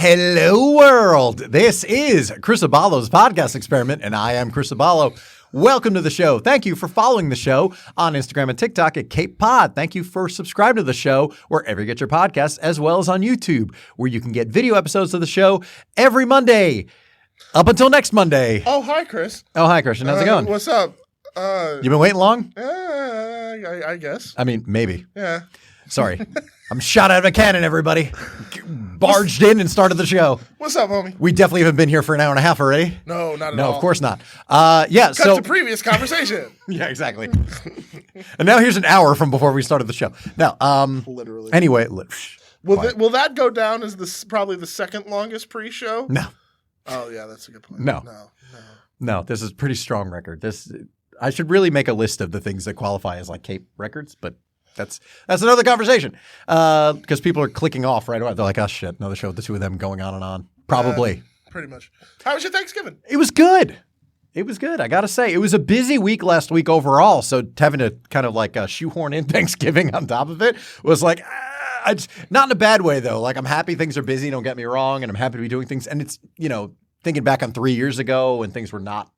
Hello, world. This is Chris Aballo's podcast experiment, and I am Chris Aballo. Welcome to the show. Thank you for following the show on Instagram and TikTok at CAPEPOD. Thank you for subscribing to the show wherever you get your podcasts, as well as on YouTube, where you can get video episodes of the show every Monday, up until next Monday. Oh, hi, Chris. Oh, hi, Christian. How's it going? What's up? You been waiting long? I guess. I mean, maybe. Yeah. Sorry. I'm shot out of a cannon, everybody. Barged in and started the show. What's up, homie? We definitely haven't been here for an hour and a half already. No, not at all. No, of course not. Cut to previous conversation. Yeah, exactly. And now here's an hour from before we started the show. Now, literally. Anyway, will that go down as probably the second longest pre-show? No. Oh yeah, that's a good point. No. This is a pretty strong record. I should really make a list of the things that qualify as like Cape records, but that's another conversation. Because people are clicking off right away. They're like, oh shit, another show with the two of them going on and on. Probably. Pretty much. How was your Thanksgiving? It was good. I got to say. It was a busy week last week overall. So having to kind of like shoehorn in Thanksgiving on top of it was like, not in a bad way though. Like I'm happy things are busy, don't get me wrong. And I'm happy to be doing things. And it's, thinking back on 3 years ago when things were not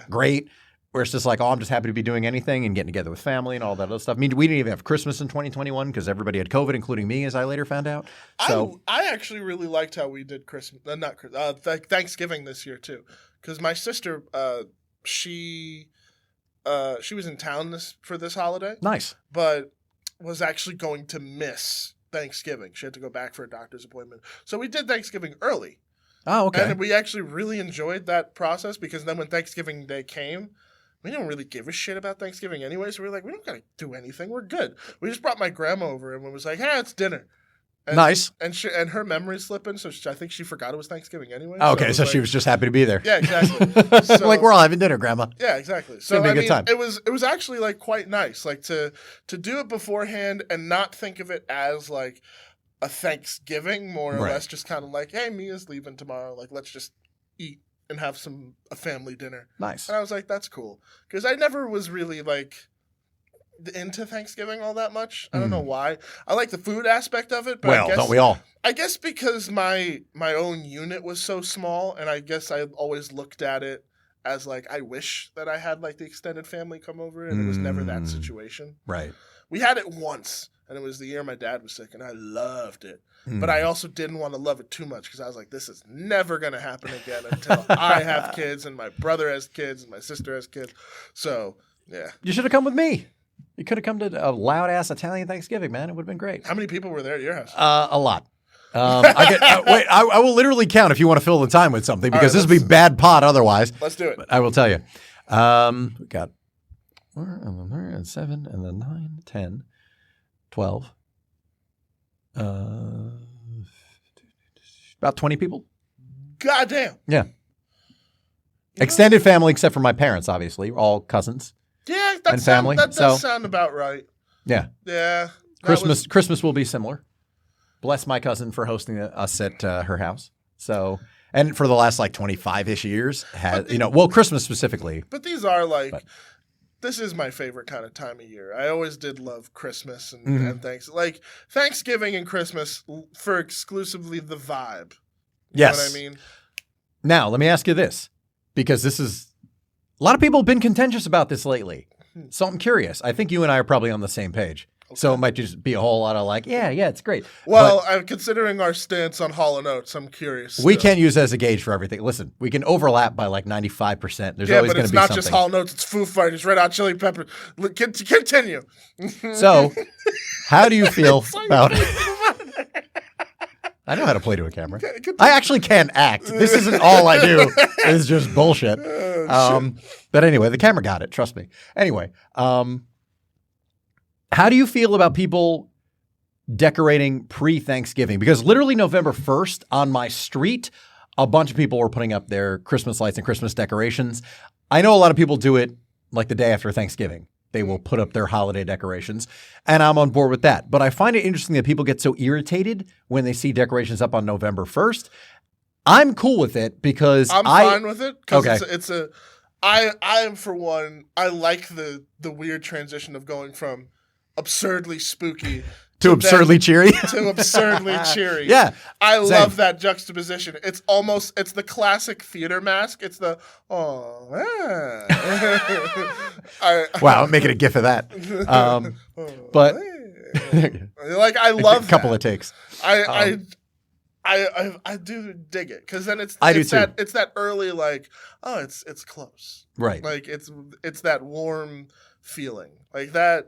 great. Where it's just like, I'm just happy to be doing anything and getting together with family and all that other stuff. I mean, we didn't even have Christmas in 2021 because everybody had COVID, including me, as I later found out. So I actually really liked how we did Thanksgiving this year too, because my sister, she was in town for this holiday. Nice, but was actually going to miss Thanksgiving. She had to go back for a doctor's appointment, so we did Thanksgiving early. Oh, okay. And we actually really enjoyed that process because then when Thanksgiving Day came, we didn't really give a shit about Thanksgiving anyway. So we were like, we don't got to do anything. We're good. We just brought my grandma over and was like, hey, it's dinner. And, nice. And her memory's slipping, so I think she forgot it was Thanksgiving anyway. Okay, so she was just happy to be there. Yeah, exactly. So, like, we're all having dinner, Grandma. Yeah, exactly. So, it's gonna be a good time. It was actually, like, quite nice. Like, to do it beforehand and not think of it as, like, a Thanksgiving, more or less just kind of like, hey, Mia's leaving tomorrow. Like, let's just eat and have a family dinner. Nice. And I was like, that's cool. Because I never was really, like, into Thanksgiving all that much. I don't know why. I like the food aspect of it. But don't we all? I guess because my own unit was so small, and I guess I always looked at it as, like, I wish that I had, like, the extended family come over, and it was never that situation. Right. We had it once. And it was the year my dad was sick, and I loved it. But I also didn't want to love it too much because I was like, this is never going to happen again until I have kids and my brother has kids and my sister has kids. So, yeah. You should have come with me. You could have come to a loud-ass Italian Thanksgiving, man. It would have been great. How many people were there at your house? A lot. I will literally count if you want to fill the time with something because this would be bad pod otherwise. Let's do it. But I will tell you. We got 4 and then 7 and then 9, 10. 12. About 20 people. Goddamn. Yeah. Extended family, except for my parents, obviously. All cousins. Yeah, and family. That does sound about right. Yeah. Yeah. Christmas will be similar. Bless my cousin for hosting us at her house. So, and for the last like 25-ish years, Christmas specifically. But these are this is my favorite kind of time of year. I always did love Christmas and Thanksgiving and Christmas for exclusively the vibe. You know what I mean? Now, let me ask you this, because a lot of people have been contentious about this lately. So I'm curious. I think you and I are probably on the same page. Okay. So it might just be a whole lot of like, yeah, it's great. Well, considering our stance on Hall & Oates, I'm curious. We can't use it as a gauge for everything. Listen, we can overlap by like 95%. There's always going to be something. Yeah, but it's not just Hall & Oates. It's Foo Fighters, Red Hot Chili Peppers. Continue. So, how do you feel about I know how to play to a camera. I actually can act. This isn't all I do. It's just bullshit. But anyway, the camera got it. Trust me. Anyway, how do you feel about people decorating pre-Thanksgiving? Because literally November 1st on my street, a bunch of people were putting up their Christmas lights and Christmas decorations. I know a lot of people do it like the day after Thanksgiving. They will put up their holiday decorations, and I'm on board with that. But I find it interesting that people get so irritated when they see decorations up on November 1st. I'm cool with it because I'm fine with it because okay. I am for one. I like the weird transition of going from absurdly spooky To absurdly cheery. To absurdly cheery. Yeah. I same. love that juxtaposition. It's the classic theater mask. It's the, Wow, I'm making a gif of that. But like, I love a couple that. of takes. I do dig it, because then it's that early, like, oh, it's close, Right. like it's that warm feeling like that.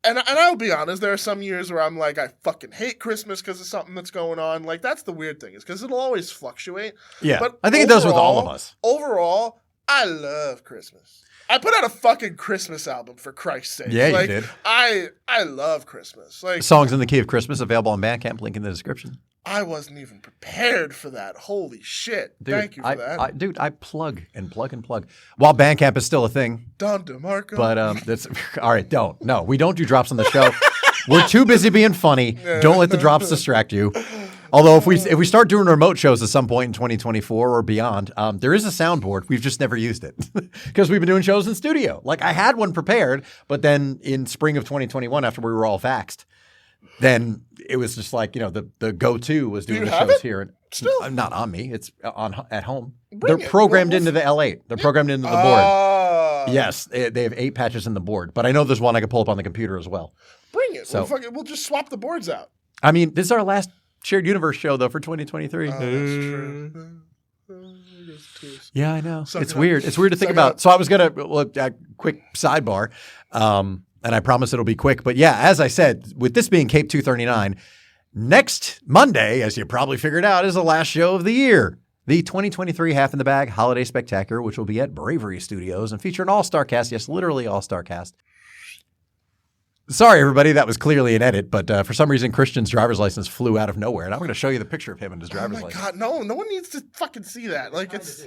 And I'll be honest, there are some years where I'm like, I fucking hate Christmas because of something that's going on. Like, that's the weird thing, is because it'll always fluctuate. Yeah, but I think it does with all of us. Overall, I love Christmas. I put out a fucking Christmas album, for Christ's sake. Yeah, like, you did. I love Christmas. Like, Songs in the Key of Christmas, available on Bandcamp, link in the description. I wasn't even prepared for that. Holy shit. Dude, Thank you for that. Dude, I plug and plug and plug. While Bandcamp is still a thing. Don DeMarco. But that's all right, don't. No, we don't do drops on the show. We're too busy being funny. Don't let the drops distract you. Although if we start doing remote shows at some point in 2024 or beyond, there is a soundboard. We've just never used it because we've been doing shows in studio. Like, I had one prepared, but then in spring of 2021, after we were all vaxxed, then it was just like, the go-to was doing the shows here. And Still? Not on me. It's at home. Bring They're it. programmed into the L8. They're programmed into the board. Oh. Yes, they have 8 patches in the board, but I know there's one I can pull up on the computer as well. Bring it. So- We'll just swap the boards out. I mean, this is our last Shared Universe show, though, for 2023. Oh, that's true. Yeah, I know. Suck It's it up. weird. It's weird to think Suck it about. up. So I was going to, quick sidebar, and I promise it'll be quick. But yeah, as I said, with this being Cape 239, next Monday, as you probably figured out, is the last show of the year. The 2023 Half in the Bag Holiday Spectacular, which will be at Bravery Studios and feature an all-star cast. Yes, literally all-star cast. Sorry, everybody. That was clearly an edit, but for some reason, Christian's driver's license flew out of nowhere. And I'm going to show you the picture of him and his driver's license. God, no one needs to fucking see that. Like, it's...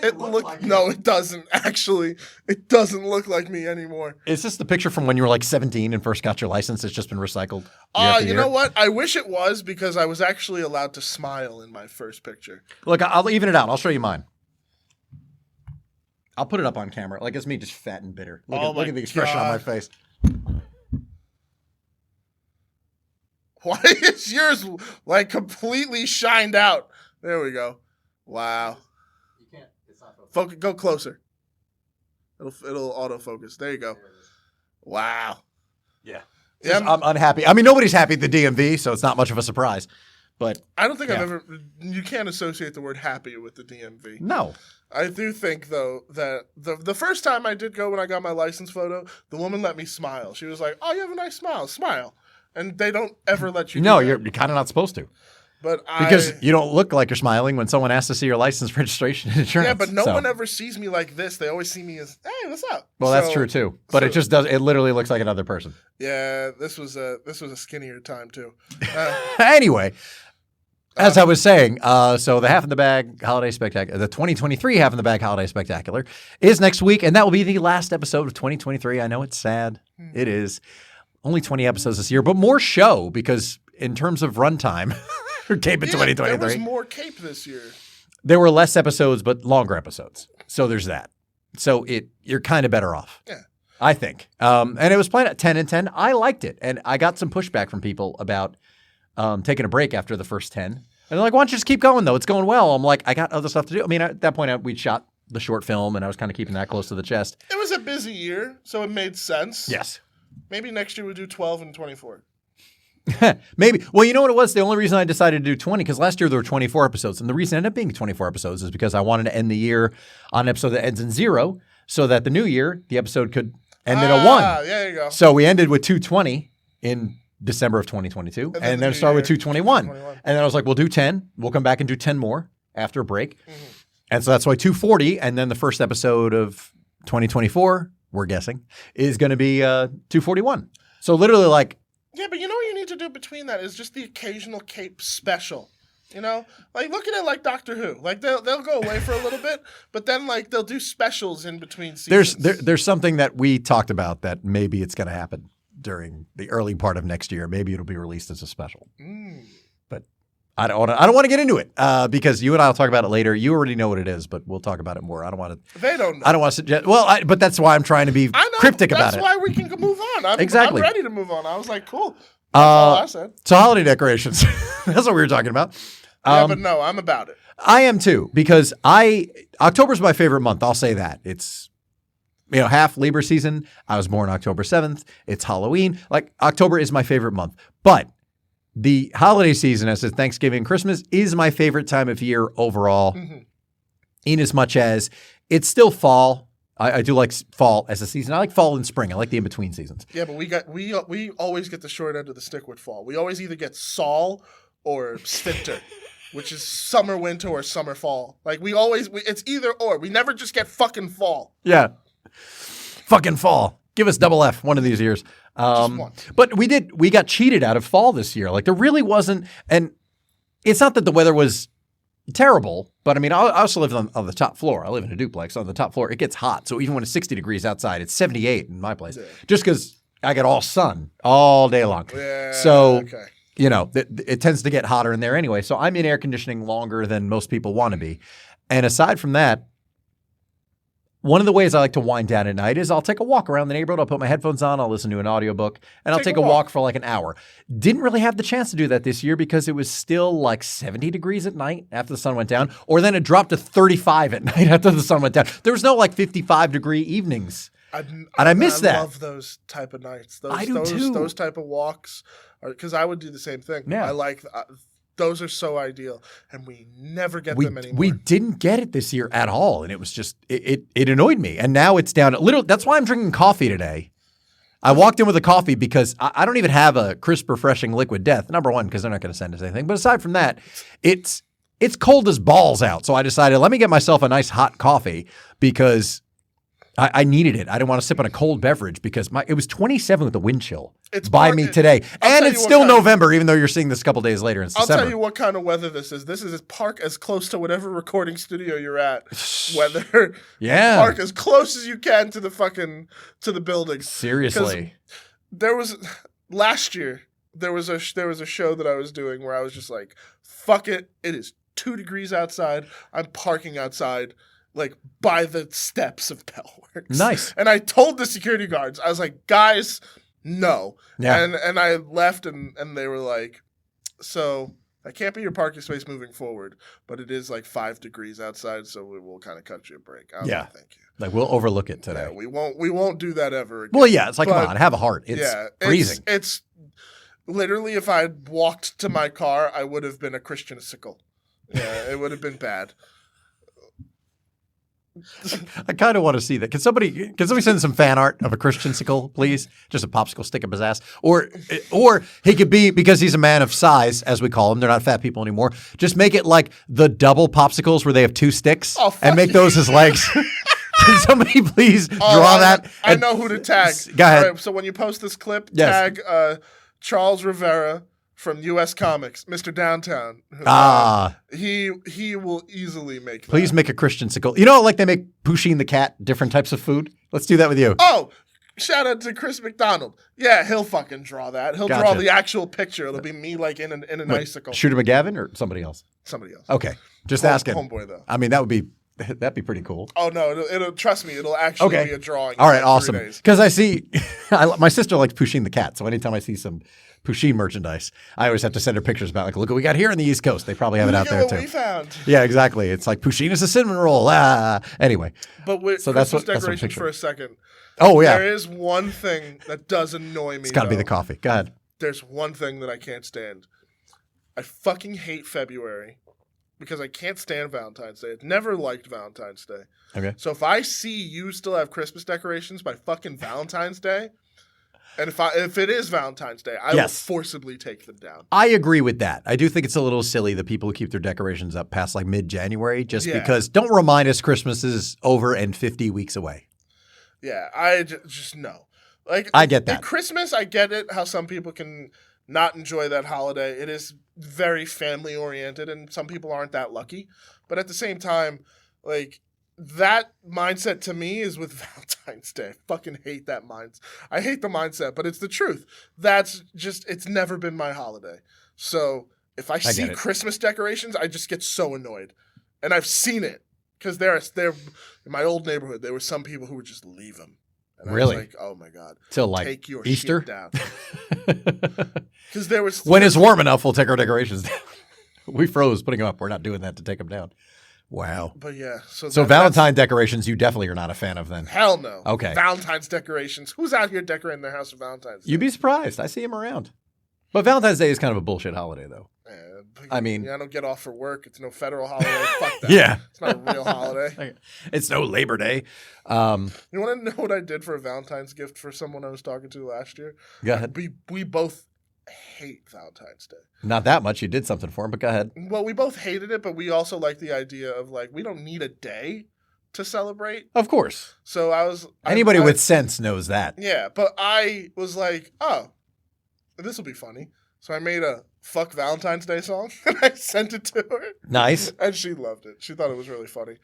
It No, it doesn't, actually. It doesn't look like me anymore. Is this the picture from when you were like 17 and first got your license? It's just been recycled? You know what? I wish it was, because I was actually allowed to smile in my first picture. Look, I'll even it out. I'll show you mine. I'll put it up on camera. Like, it's me just fat and bitter. Look at the expression on my face. Why is yours, like, completely shined out? There we go. Wow. You can't. It's not focused. Go closer. It'll autofocus. There you go. Wow. Yeah. Yeah, I'm unhappy. I mean, nobody's happy at the DMV, so it's not much of a surprise. But I don't think yeah. you can't associate the word happy with the DMV. No. I do think, though, that the first time I did go, when I got my license photo, the woman let me smile. She was like, "Oh, you have a nice smile. Smile." And they don't ever let you No, do you're that. kind of not supposed to. But Because you don't look like you're smiling when someone asks to see your license, registration, and insurance. Yeah, but no so. one ever sees me like this. They always see me as, "Hey, what's up?" Well, that's true, too. But it just does. It literally looks like another person. Yeah, this was a skinnier time, too. Anyway. As I was saying, so the Half in the Bag Holiday Spectacular, the 2023 Half in the Bag Holiday Spectacular is next week, and that will be the last episode of 2023. I know it's sad. It is. Only 20 episodes this year, but more show, because in terms of runtime, Cape in 2023. There was more Cape this year. There were less episodes, but longer episodes. So there's that. So you're kind of better off. Yeah. I think. And it was playing at 10 and 10. I liked it. And I got some pushback from people about taking a break after the first 10. And they're like, why don't you just keep going, though? It's going well. I'm like, I got other stuff to do. I mean, at that point, we'd shot the short film, and I was kind of keeping that close to the chest. It was a busy year, so it made sense. Yes. Maybe next year we'll do 12 and 24. Maybe. Well, you know what it was? The only reason I decided to do 20, because last year there were 24 episodes. And the reason it ended up being 24 episodes is because I wanted to end the year on an episode that ends in 0, so that the new year, the episode could end in a 1. Yeah, there you go. So we ended with 220 in December of 2022, and then started with 221. And then I was like, we'll do 10. We'll come back and do 10 more after a break. Mm-hmm. And so that's why 240. And then the first episode of 2024, we're guessing, is going to be 241. So literally like. Yeah, but you know what you need to do between that is just the occasional Cape special. You know, like look at it like Doctor Who. Like they'll go away for a little bit, but then like they'll do specials in between seasons. There's something that we talked about that maybe it's going to happen during the early part of next year. Maybe it'll be released as a special. But I don't want to get into it because you and I will talk about it later. You already know what it is, but we'll talk about it more. I don't want to. They don't know. I don't want to suggest. Well, but that's why I'm trying to be cryptic about it. That's why we can move on. Exactly. I'm ready to move on. I was like, cool. That's all I said. So holiday decorations. That's what we were talking about. Yeah, but no, I'm about it. I am too because October's my favorite month. I'll say that. It's half Libra season. I was born October 7th. It's Halloween. Like October is my favorite month, but the holiday season, as is Thanksgiving, Christmas, is my favorite time of year overall, in as much as it's still fall. I do like fall as a season. I like fall and spring. I like the in-between seasons. Yeah, but we always get the short end of the stick with fall. We always either get Sol or Svinter, which is summer, winter, or summer, fall. Like it's either or. We never just get fucking fall. Yeah. Fucking fall. Give us double F one of these years. But we got cheated out of fall this year. Like there really wasn't, and it's not that the weather was terrible, but I mean, I also live on the top floor. I live in a duplex. On the top floor, it gets hot. So even when it's 60 degrees outside, it's 78 in my place. Yeah. Just because I get all sun all day long. Yeah, so, okay. It tends to get hotter in there anyway. So I'm in air conditioning longer than most people want to be. And aside from that, one of the ways I like to wind down at night is I'll take a walk around the neighborhood. I'll put my headphones on. I'll listen to an audiobook, and I'll take a walk for like an hour. Didn't really have the chance to do that this year because it was still like 70 degrees at night after the sun went down, or then it dropped to 35 at night after the sun went down. There was no like 55-degree evenings. I miss that. I love those type of nights. I do too. Those type of walks, because I would do the same thing. Yeah. I like those are so ideal, and we never get them anymore. We didn't get it this year at all, and it was just it annoyed me. And now it's down to that's why I'm drinking coffee today. I walked in with a coffee because I don't even have a crisp, refreshing liquid death. Number one, because they're not going to send us anything. But aside from that, it's cold as balls out. So I decided, let me get myself a nice hot coffee because I needed it. I didn't want to sip on a cold beverage because it was 27 with the wind chill by me today. And it's still November, even though you're seeing this a couple days later in December. I'll tell you what kind of weather this is. This is park as close to whatever recording studio you're at. Weather. Yeah. Park as close as you can to the building. Seriously. Last year, there was a show that I was doing where I was just like, fuck it. It is 2 degrees outside. I'm parking outside, like by the steps of Bellworks. Nice. And I told the security guards, I was like, guys, no. Yeah. And I left and they were like, so that can't be your parking space moving forward, but it is like 5 degrees outside, so we will kind of cut you a break. I was like, thank you. Like we'll overlook it today. Yeah, we won't do that ever again. Well, yeah, it's like, come on, have a heart. It's freezing. It's literally, if I had walked to my car, I would have been a Christian sickle. Yeah, it would have been bad. I kind of want to see that. Can somebody send some fan art of a Christian sickle, please? Just a popsicle stick up his ass. Or he could be, because he's a man of size, as we call him. They're not fat people anymore. Just make it like the double popsicles where they have 2 sticks and make those his legs. Can somebody please draw that? I know who to tag. Go ahead. All right, so when you post this clip, tag Charles Rivera from U.S. Comics, Mr. Downtown. He will easily make that. Please make a Christian sickle. You know, like they make Pusheen the cat, different types of food? Let's do that with you. Oh, shout out to Chris McDonald. Yeah, he'll fucking draw that. He'll draw the actual picture. It'll be me like in an icicle. Shooter McGavin or somebody else? Somebody else. Okay. Just asking. Homeboy, though. I mean, that'd be pretty cool. Oh, no. It'll trust me. It'll actually be a drawing. All right, awesome. Because I see, my sister likes Pusheen the cat, so anytime I see some Pusheen merchandise, I always have to send her pictures about, like, look what we got here on the East Coast. They probably have it out there, too. Look at what we found. Yeah, exactly. It's like Pusheen is a cinnamon roll. Anyway. But with Christmas decorations for a second. Oh, yeah. There is one thing that does annoy me, It's got to be the coffee. Go ahead. There's one thing that I can't stand. I fucking hate February because I can't stand Valentine's Day. I've never liked Valentine's Day. Okay. So if I see you still have Christmas decorations by fucking Valentine's Day, and if it is Valentine's Day, I will forcibly take them down. I agree with that. I do think it's a little silly that people who keep their decorations up past like mid-January because don't remind us Christmas is over and 50 weeks away. Yeah, I just no. Like, I get that. At Christmas, I get it, how some people can not enjoy that holiday. It is very family-oriented, and some people aren't that lucky. But at the same time, like, that mindset to me is with Valentine's Day. I fucking hate that mindset. I hate the mindset, but it's the truth. That's just, it's never been my holiday. So if I see Christmas decorations, I just get so annoyed. And I've seen it. Because there in my old neighborhood, there were some people who would just leave them. And really? I was like, oh my God. Till like take your Easter? shit down. Because there was... When it's warm enough, we'll take our decorations down. We froze putting them up. We're not doing that to take them down. Wow. But yeah. So Valentine decorations, you definitely are not a fan of then? Hell no. Okay. Valentine's decorations. Who's out here decorating their house for Valentine's Day? You'd be surprised. I see them around. But Valentine's Day is kind of a bullshit holiday, though. I mean, I don't get off for work. It's no federal holiday. Fuck that. Yeah. It's not a real holiday. It's no Labor Day. You want to know what I did for a Valentine's gift for someone I was talking to last year? Go ahead. We both hate Valentine's Day. Not that much. You did something for him, but go ahead. Well, we both hated it, but we also like the idea of like, we don't need a day to celebrate. Of course. So Anybody with sense knows that. Yeah, but I was like, oh, this will be funny. So I made a fuck Valentine's Day song and I sent it to her. Nice. And she loved it. She thought it was really funny.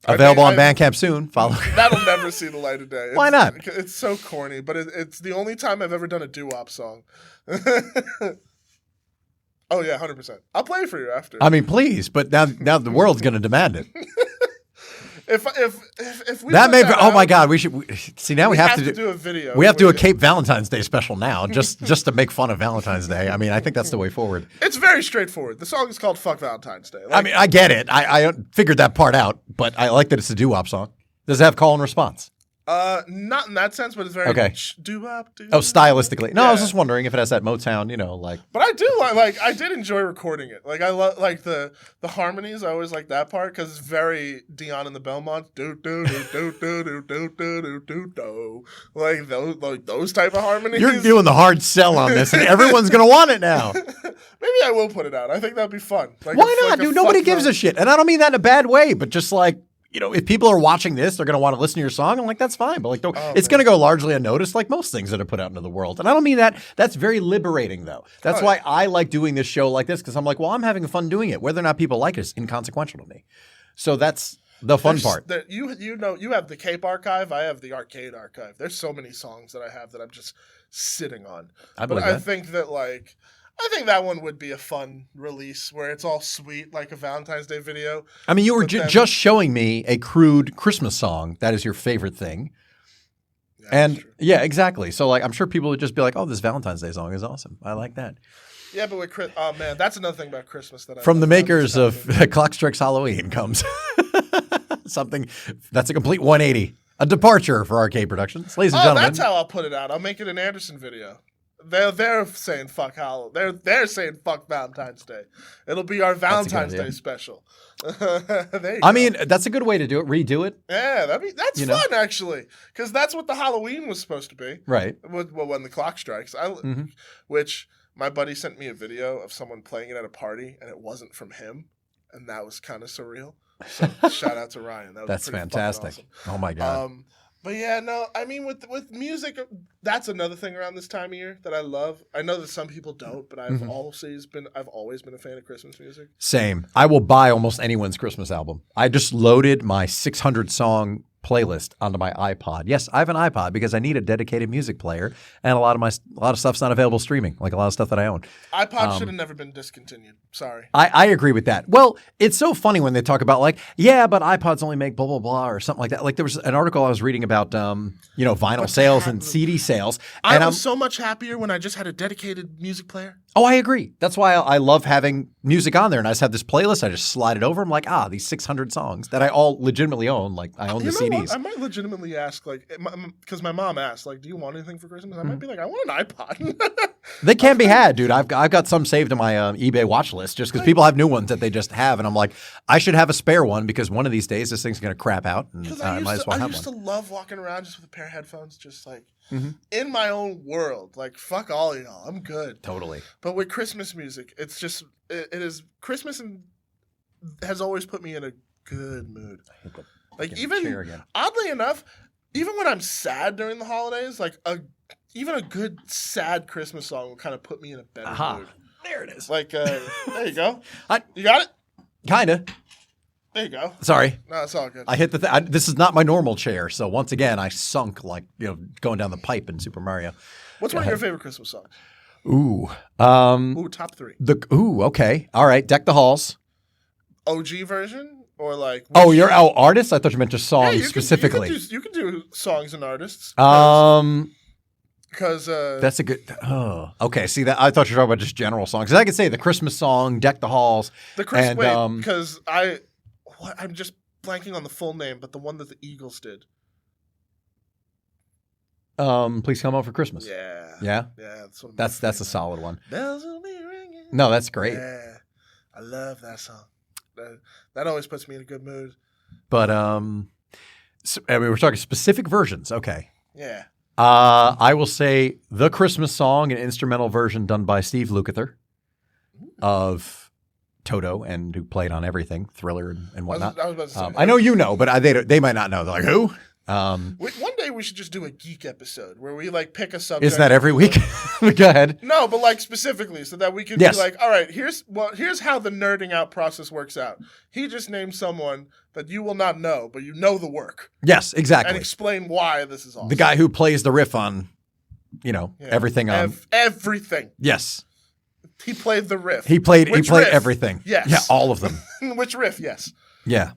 Available on Bandcamp soon. Follow. That'll never see the light of day. Why not? It's so corny, but it's the only time I've ever done a doo-wop song. Oh yeah, 100%. I'll play it for you after. I mean, please, but now the world's going to demand it. If we that may be, oh my God, we see now we have to do a video. We have to do a Cape Valentine's Day special now just to make fun of Valentine's Day. I mean, I think that's the way forward. It's very straightforward. The song is called Fuck Valentine's Day. I mean, I get it. I figured that part out, but I like that it's a doo-wop song. Does it have call and response? Not in that sense, but it's very okay. Doo-wop. Oh, stylistically. No, yeah. I was just wondering if it has that Motown, like. But I do I did enjoy recording it. Like I love like the harmonies. I always like that part because it's very Dion and the Belmonts. Do do do do do do do do do do. Like those type of harmonies. You're doing the hard sell on this, and everyone's gonna want it now. Maybe I will put it out. I think that'd be fun. Like why not, dude? Nobody gives a shit, and I don't mean that in a bad way, but just like. If people are watching this, they're going to want to listen to your song. I'm like, that's fine. But it's going to go largely unnoticed like most things that are put out into the world. And I don't mean that. That's very liberating, though. That's why I like doing this show like this because I'm like, well, I'm having fun doing it. Whether or not people like it is inconsequential to me. So that's the fun part. You have the Cape archive. I have the arcade archive. There's so many songs that I have that I'm just sitting on. I think that one would be a fun release where it's all sweet like a Valentine's Day video. I mean, you were just showing me a crude Christmas song that is your favorite thing. Yeah, and yeah, exactly. So like, I'm sure people would just be like, oh, this Valentine's Day song is awesome. I like that. Yeah, but oh man, that's another thing about Christmas that from the makers of Clock Strikes Halloween comes something that's a complete 180, a departure for arcade productions. Ladies and gentlemen. That's how I'll put it out. I'll make it an Anderson video. They're saying fuck Halloween. They're saying fuck Valentine's Day. It'll be our Valentine's Day special. I mean, that's a good way to do it. Redo it. Yeah, that's fun actually, because that's what the Halloween was supposed to be. Right. Well, when the clock strikes, which my buddy sent me a video of someone playing it at a party, and it wasn't from him, and that was kind of surreal. So shout out to Ryan. That's fantastic. Awesome. Oh my God. But yeah, no, I mean with music, that's another thing around this time of year that I love. I know that some people don't, but I've always been a fan of Christmas music. Same. I will buy almost anyone's Christmas album. I just loaded my 600 song playlist onto my iPod. Yes, I have an iPod because I need a dedicated music player, and a lot of stuff's not available streaming, like a lot of stuff that I own. iPod should have never been discontinued. Sorry. I agree with that. Well, it's so funny when they talk about like, yeah, but iPods only make blah blah blah or something like that. Like there was an article I was reading about vinyl sales and CD sales. I was so much happier when I just had a dedicated music player. Oh, I agree. That's why I love having music on there. And I just have this playlist. I just slide it over. I'm like, these 600 songs that I all legitimately own. Like I own the CDs. I might legitimately ask, like, because my mom asked, like, do you want anything for Christmas? I might be like, I want an iPod. They can be had, dude. I've got some saved in my eBay watch list just because people have new ones that they just have. And I'm like, I should have a spare one because one of these days this thing's going to crap out. And I might as well have one. I used to love walking around just with a pair of headphones, just like in my own world. Like, fuck all of y'all. I'm good. Totally. But with Christmas music, it's just, it is, Christmas has always put me in a good mood. Like, even, oddly enough, even when I'm sad during the holidays, like, even a good sad Christmas song will kind of put me in a better mood. There it is. Like, there you go. You got it? Kinda. There you go. Sorry. No, it's all good. I hit this is not my normal chair, so once again, I sunk like, going down the pipe in Super Mario. What's one of your favorite Christmas songs? Ooh. Top 3. Okay. All right. Deck the Halls. OG version or like? Oh, you're artists? I thought you meant just songs you specifically. You can do songs and artists. Because that's a good. Oh, okay. See that? I thought you were talking about just general songs. 'Cause I could say the Christmas song, "Deck the Halls." Because I'm just blanking on the full name, but the one that the Eagles did. Please come home for Christmas. Yeah. That's a solid one. Bells will be ringing. No, that's great. Yeah, I love that song. That always puts me in a good mood. But we're talking specific versions. Okay. Yeah. I will say the Christmas song, an instrumental version done by Steve Lukather of Toto, and who played on everything, Thriller and whatnot. I was about to say, I know you know, but they might not know. They're like, who? One day we should just do a geek episode where we like pick a subject. Isn't that every week? Go ahead. No, but like specifically so that we can be like, all right, here's how the nerding out process works out. He just named someone that you will not know, but you know the work. Yes, exactly. And explain why this is awesome. The guy who plays the riff on, everything on everything. Yes. He played the riff. He played riff? everything. Yes. Yeah, all of them. Which riff? Yes. Yeah.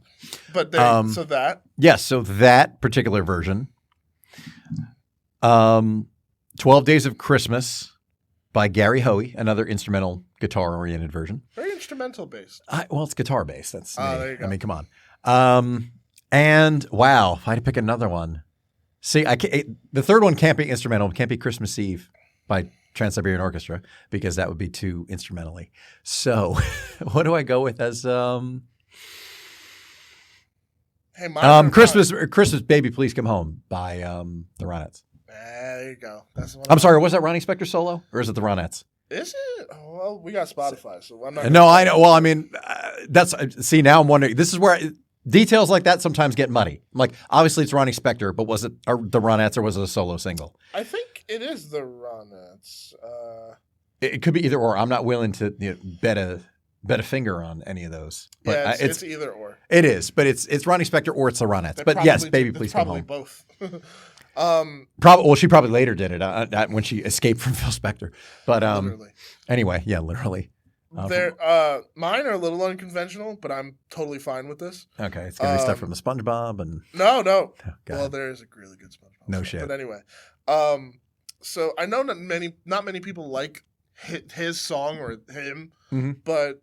But so that. Yes, so that particular version. 12 Days of Christmas by Gary Hoey, another instrumental guitar-oriented version. Very instrumental based. Well, it's guitar based. That's me. There you go. I mean, come on. And wow, if I had to pick another one. See, the third one can't be instrumental. It can't be Christmas Eve by Trans-Siberian Orchestra because that would be too instrumentally. So what do I go with as Christmas Baby Please Come Home by the Ronettes. There you go. That's the one. I'm sorry, was that Ronnie Spector solo or is it the Ronettes? Is it? Oh, well, we got Spotify, so I'm not. No, I know. Well, I mean, now I'm wondering. This is where details like that sometimes get muddy. Like, obviously it's Ronnie Spector, but was it the Ronettes or was it a solo single? I think it is the Ronettes. It could be either or. I'm not willing to bet a finger on any of those. But yeah, it's either or. It is, but it's Ronnie Spector or it's the Ronettes. But yes, Baby Please Come Home. Probably both. She probably later did it when she escaped from Phil Spector. But literally. Anyway, yeah, literally. Mine are a little unconventional, but I'm totally fine with this. Okay, it's gonna be stuff from the SpongeBob and no. Oh, well, there is a really good SpongeBob. No shit. But anyway, so I know not many people like his song or him, but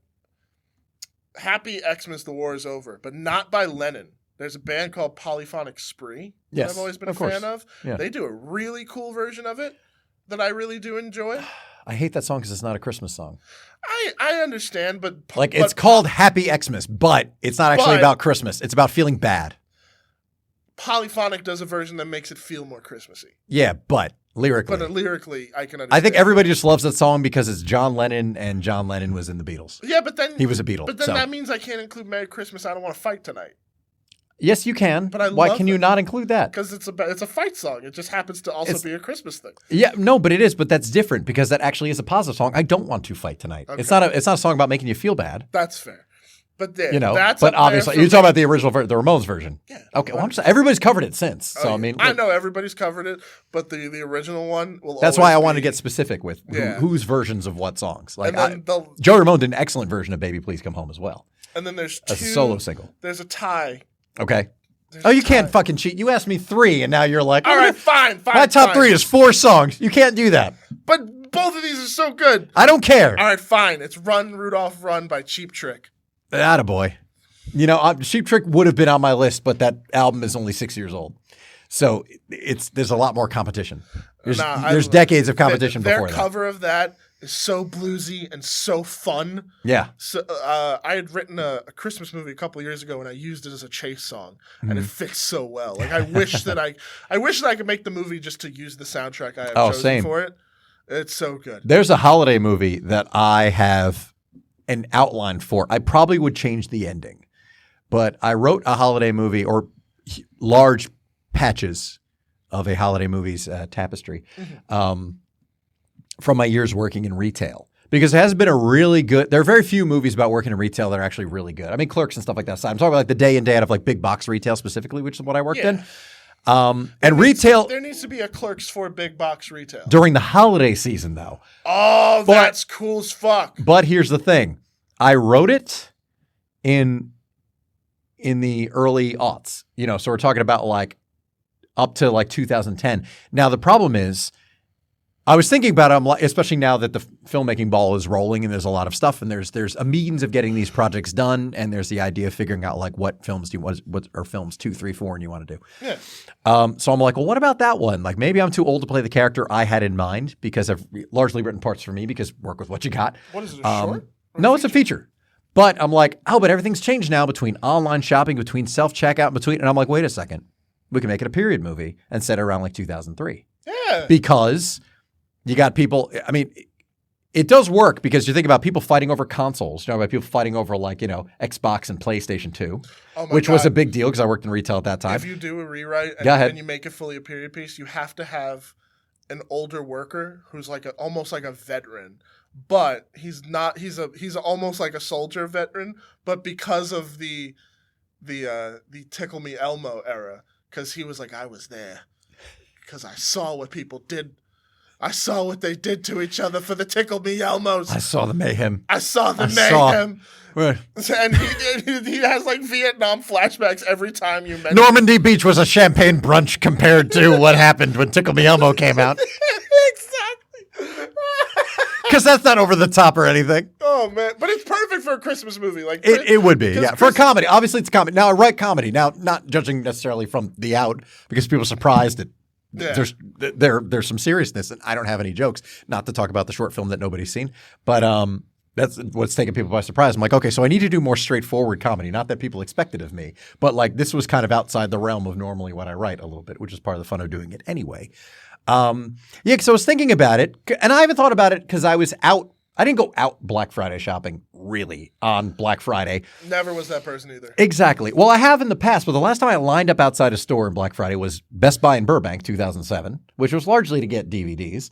Happy Xmas, the War is Over, but not by Lennon. There's a band called Polyphonic Spree that I've always been a fan of. Yeah. They do a really cool version of it that I really do enjoy. I hate that song because it's not a Christmas song. I understand, but it's called Happy Xmas, but it's not actually about Christmas. It's about feeling bad. Polyphonic does a version that makes it feel more Christmassy. Yeah, but lyrically. But lyrically, I can understand. I think everybody just loves that song because it's John Lennon, and John Lennon was in the Beatles. Yeah, but then he was a Beatle. But then that means I can't include Merry Christmas, I Don't Want to Fight Tonight. Yes, you can. But why can you not include that? Because it's a fight song. It just happens to also be a Christmas thing. Yeah, no, but it is. But that's different because that actually is a positive song. I don't want to fight tonight. Okay. It's not a song about making you feel bad. That's fair. But that's but obviously you're talking about the original the Ramones version. Yeah. Okay. Well, everybody's covered it since. So I mean, I know everybody's covered it, but the original one will. That's why I wanted to get specific with whose versions of what songs. Like Joey Ramone did an excellent version of "Baby Please Come Home" as well. And then there's a solo single. There's a tie. Okay. You can't fucking cheat. You asked me 3, and now you're like, all right, fine. My top 3 is 4 songs. You can't do that. But both of these are so good. I don't care. All right, fine. It's Run, Rudolph, Run by Cheap Trick. Attaboy. Cheap Trick would have been on my list, but that album is only 6 years old. So there's a lot more competition. There's decades of competition before that. Their cover of that is so bluesy and so fun. Yeah. So I had written a Christmas movie a couple of years ago, and I used it as a chase song, and it fits so well. Like I wish that I could make the movie just to use the soundtrack I have chosen for it. It's so good. There's a holiday movie that I have an outline for. I probably would change the ending, but I wrote a holiday movie or large patches of a holiday movie's tapestry. From my years working in retail, because it has been a really good. There are very few movies about working in retail that are actually really good. I mean, Clerks and stuff like that. So I'm talking about like the day and day out of like big box retail specifically, which is what I worked in. And retail There needs to be a Clerks 4 big box retail. during the holiday season, though. Oh, that's cool as fuck. But here's the thing. I wrote it in the early aughts, so we're talking about like up to like 2010. Now, the problem is I was thinking about it, especially now that the filmmaking ball is rolling and there's a lot of stuff and there's a means of getting these projects done. And there's the idea of figuring out like what films do you want, what are films 2, 3, 4 and you want to do. Yeah. So I'm like, well, what about that one? Like maybe I'm too old to play the character I had in mind because I've largely written parts for me because work with what you got. What is it, a short? No, it's a feature. But I'm like, but everything's changed now between online shopping, between self-checkout, and I'm like, wait a second. We can make it a period movie and set it around like 2003. Yeah. Because you got people, it does work because you think about people fighting over consoles, about people fighting over like, Xbox and PlayStation 2, which was a big deal because I worked in retail at that time. If you do a rewrite and you make it fully a period piece, you have to have an older worker who's like almost like a veteran. But he's not. He's almost like a soldier veteran. But because of the Tickle Me Elmo era, because he was like, I was there, because I saw what people did. I saw what they did to each other for the Tickle Me Elmos. I saw the mayhem. And he has like Vietnam flashbacks every time you mention Normandy Beach was a champagne brunch compared to what happened when Tickle Me Elmo came out. Exactly. Because that's not over the top or anything. Oh man, but it's perfect for a Christmas movie. Like it would be, yeah. For a comedy, obviously it's a comedy. Now, I write comedy. Now, not judging necessarily from the out because people are surprised that there's some seriousness, and I don't have any jokes. Not to talk about the short film that nobody's seen, but that's what's taking people by surprise. I'm like, okay, so I need to do more straightforward comedy. Not that people expected of me, but like this was kind of outside the realm of normally what I write a little bit, which is part of the fun of doing it anyway. Because I was thinking about it, and I haven't thought about it because I was out. I didn't go out Black Friday shopping really on Black Friday. Never was that person either. Exactly. Well, I have in the past, but the last time I lined up outside a store on Black Friday was Best Buy in Burbank, 2007, which was largely to get DVDs.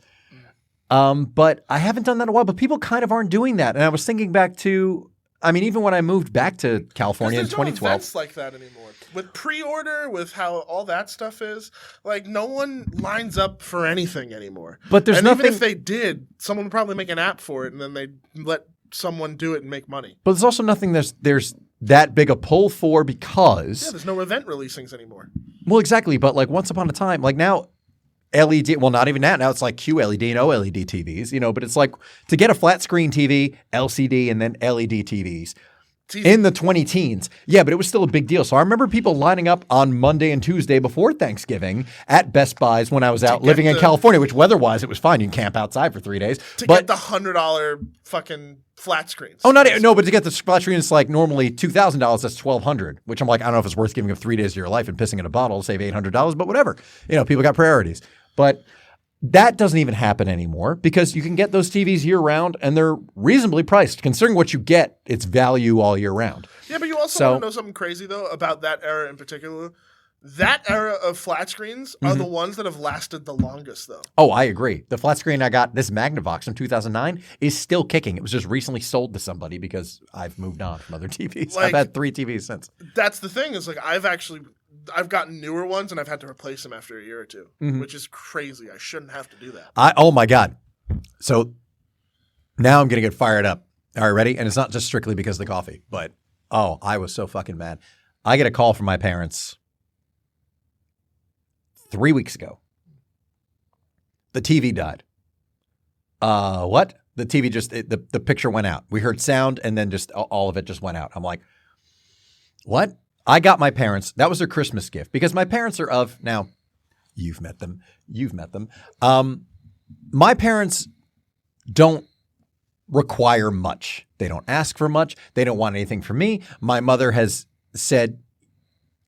But I haven't done that in a while, but people kind of aren't doing that. And I was thinking back to, even when I moved back to California in 2012. No events like that anymore. With pre-order, with how all that stuff is, like no one lines up for anything anymore. But there's nothing. Even if they did, someone would probably make an app for it, and then they'd let someone do it and make money. But there's also nothing there's that big a pull for because there's no event releasings anymore. Well, exactly. But like once upon a time, like now. LED, well, not even that. Now it's like QLED and OLED TVs, but it's like to get a flat screen TV, LCD, and then LED TVs in the 20-teens. Yeah, but it was still a big deal. So I remember people lining up on Monday and Tuesday before Thanksgiving at Best Buys when I was out living in California, which weather-wise it was fine. You can camp outside for 3 days. Get the $100 fucking flat screens. Oh, no, but to get the flat screen, it's like normally $2,000. That's $1,200, which I'm like, I don't know if it's worth giving up 3 days of your life and pissing in a bottle to save $800, but whatever. People got priorities. But that doesn't even happen anymore because you can get those TVs year round and they're reasonably priced. Considering what you get, it's value all year round. Yeah, but you also want to know something crazy, though, about that era in particular. That era of flat screens are the ones that have lasted the longest, though. Oh, I agree. The flat screen I got, this Magnavox from 2009, is still kicking. It was just recently sold to somebody because I've moved on from other TVs. I've had 3 TVs since. That's the thing is like I've gotten newer ones and I've had to replace them after a year or two, which is crazy. I shouldn't have to do that. Oh my God. So now I'm going to get fired up. All right, ready? And it's not just strictly because of the coffee, but I was so fucking mad. I get a call from my parents 3 weeks ago. The TV died. What? The TV the picture went out. We heard sound and then just all of it just went out. I'm like, what? I got my parents, that was their Christmas gift because my parents are now, you've met them. My parents don't require much. They don't ask for much. They don't want anything from me. My mother has said,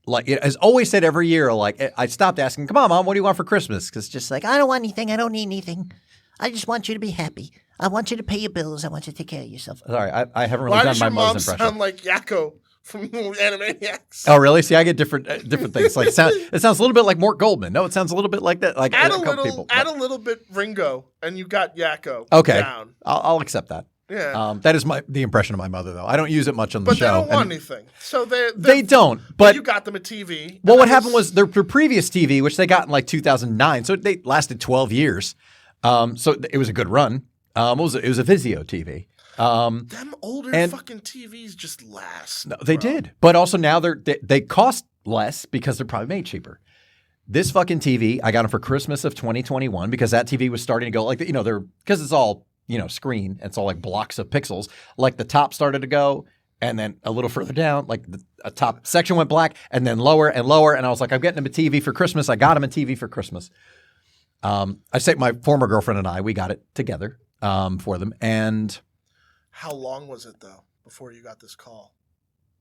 has always said every year, I stopped asking, come on, Mom, what do you want for Christmas? Because it's just like, I don't want anything. I don't need anything. I just want you to be happy. I want you to pay your bills. I want you to take care of yourself. Sorry, I haven't really done my mother's impression. Why does your mom sound like Yakko from Animaniacs? Oh, really? See, I get different things. Like it sounds a little bit like Mort Goldman. No, it sounds a little bit like that. Like add a little bit Ringo, and you got Yakko. Okay, down. I'll accept that. Yeah. That is the impression of my mother, though. I don't use it much on the But show. they don't want anything. So they don't. But you got them a TV. Well, what happened was their previous TV, which they got in like 2009, so they lasted 12 years. So it was a good run. It was a Vizio TV. Them older fucking TVs just last. No, they did. But also now they cost less because they're probably made cheaper. This fucking TV, I got them for Christmas of 2021 because that TV was starting to go like, because it's all, screen. It's all like blocks of pixels. Like the top started to go and then a little further down, like a top section went black and then lower and lower. And I was like, I'm getting him a TV for Christmas. I got him a TV for Christmas. I say my former girlfriend and I, we got it together for them. And how long was it though before you got this call?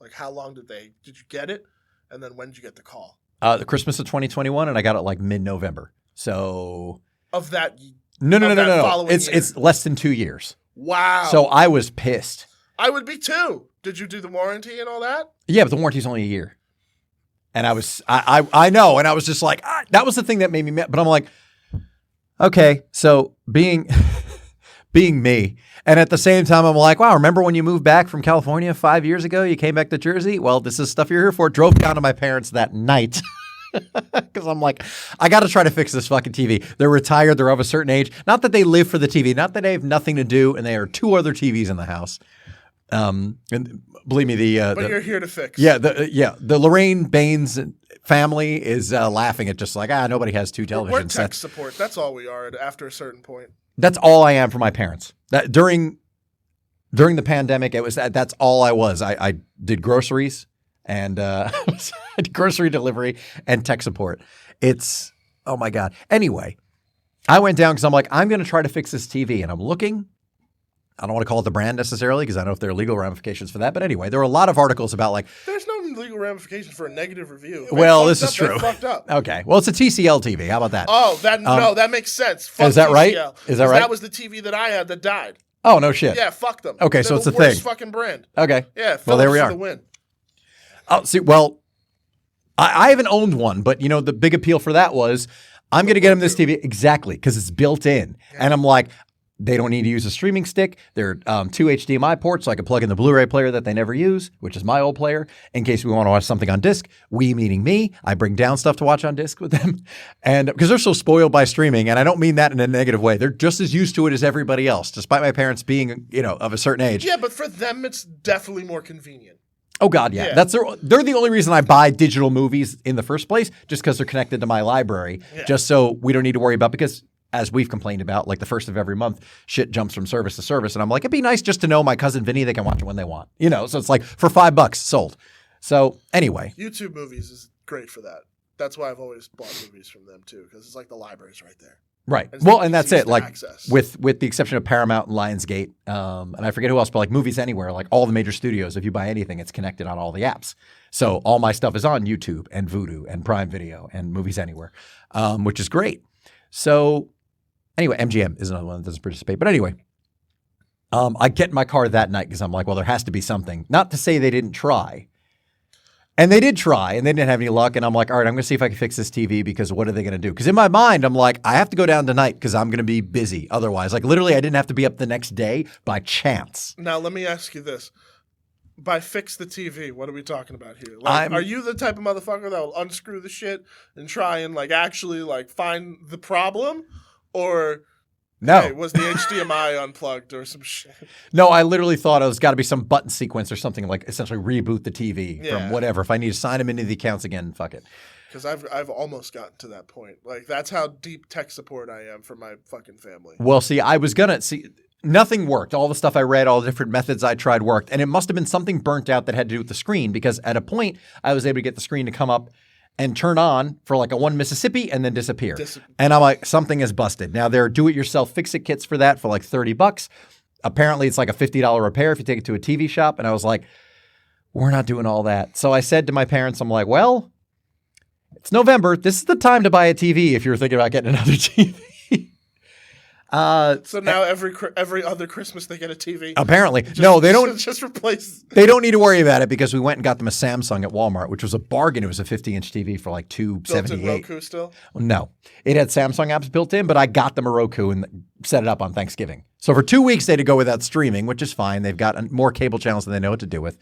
Like how long did you get it? And then when did you get the call? The Christmas of 2021, and I got it like mid-November. So of that. No. It's less than 2 years. Wow. So I was pissed. I would be too. Did you do the warranty and all that? Yeah, but the warranty's only a year. And I know, and I was just like, that was the thing that made me mad. But I'm like, okay, so being me. And at the same time, I'm like, wow, remember when you moved back from California 5 years ago? You came back to Jersey? Well, this is stuff you're here for. Drove down to my parents that night. Because I'm like, I got to try to fix this fucking TV. They're retired. They're of a certain age. Not that they live for the TV. Not that they have nothing to do. And there are 2 other TVs in the house. And believe me, but you're here to fix. Yeah, the Lorraine Baines family is laughing at just like, nobody has 2 television We're sets. tech support. That's all we are after a certain point. That's all I am for my parents. That during the pandemic, that's all I was. I did groceries and grocery delivery and tech support. It's, oh my God. Anyway, I went down because I'm like, I'm going to try to fix this TV. And I'm looking. I don't want to call it the brand necessarily because I don't know if there are legal ramifications for that. But anyway, there were a lot of articles about like. There's no legal ramifications for a negative review. Well, this is true. They fucked up. Okay. Well, it's a TCL TV. How about that? Oh, that makes sense. Fuck is that TCL. Right? Is that right? That was the TV that I had that died. Oh, no shit. Yeah, fuck them. Okay, so it's a thing. Worst fucking brand. Okay. Yeah, well, there we are. The win. Oh, see, well, I haven't owned one, but the big appeal for that was I'm going to get him this TV exactly because it's built in, and I'm like. They don't need to use a streaming stick. There are 2 HDMI ports, so I can plug in the Blu-ray player that they never use, which is my old player, in case we want to watch something on disc. We meaning me. I bring down stuff to watch on disc with them. And because they're so spoiled by streaming, and I don't mean that in a negative way. They're just as used to it as everybody else, despite my parents being, of a certain age. Yeah, but for them, it's definitely more convenient. Oh, God, yeah. They're the only reason I buy digital movies in the first place, just because they're connected to my library, just so we don't need to worry about, because as we've complained about, like the first of every month, shit jumps from service to service. And I'm like, it'd be nice just to know my cousin Vinny, they can watch it when they want. So it's like for $5 sold. So anyway. YouTube movies is great for that. That's why I've always bought movies from them too, because it's like the library's right there. Right. Well, and that's it. Like with the exception of Paramount and Lionsgate, and I forget who else, but like Movies Anywhere, like all the major studios, if you buy anything, it's connected on all the apps. So all my stuff is on YouTube and Vudu and Prime Video and Movies Anywhere, which is great. So anyway, MGM is another one that doesn't participate. But anyway, I get in my car that night because I'm like, well, there has to be something. Not to say they didn't try. And they did try, and they didn't have any luck. And I'm like, all right, I'm going to see if I can fix this TV because what are they going to do? Because in my mind, I'm like, I have to go down tonight because I'm going to be busy otherwise. Like literally, I didn't have to be up the next day by chance. Now, let me ask you this. By fix the TV, what are we talking about here? Like, are you the type of motherfucker that will unscrew the shit and try and like actually like find the problem? Or no, hey, was the HDMI unplugged or some shit? No, I literally thought it was got to be some button sequence or something like essentially reboot the TV from whatever. If I need to sign them into the accounts again, fuck it. Because I've almost gotten to that point. Like that's how deep tech support I am for my fucking family. Well, see, I was gonna see. Nothing worked. All the stuff I read, all the different methods I tried worked. And it must have been something burnt out that had to do with the screen because at a point I was able to get the screen to come up and turn on for like a 1 Mississippi and then disappear. And I'm like, something is busted. Now there are do-it-yourself fix-it kits for that for like $30. Apparently it's like a $50 repair if you take it to a TV shop. And I was like, we're not doing all that. So I said to my parents, I'm like, well, it's November. This is the time to buy a TV if you're thinking about getting another TV. So now every other Christmas they get a TV. Apparently. No, they don't. Just replace. They don't need to worry about it because we went and got them a Samsung at Walmart, which was a bargain. It was a 50-inch TV for like $278. Built-in Roku still? No. It had Samsung apps built in, but I got them a Roku and set it up on Thanksgiving. So for 2 weeks, they had to go without streaming, which is fine. They've got more cable channels than they know what to do with.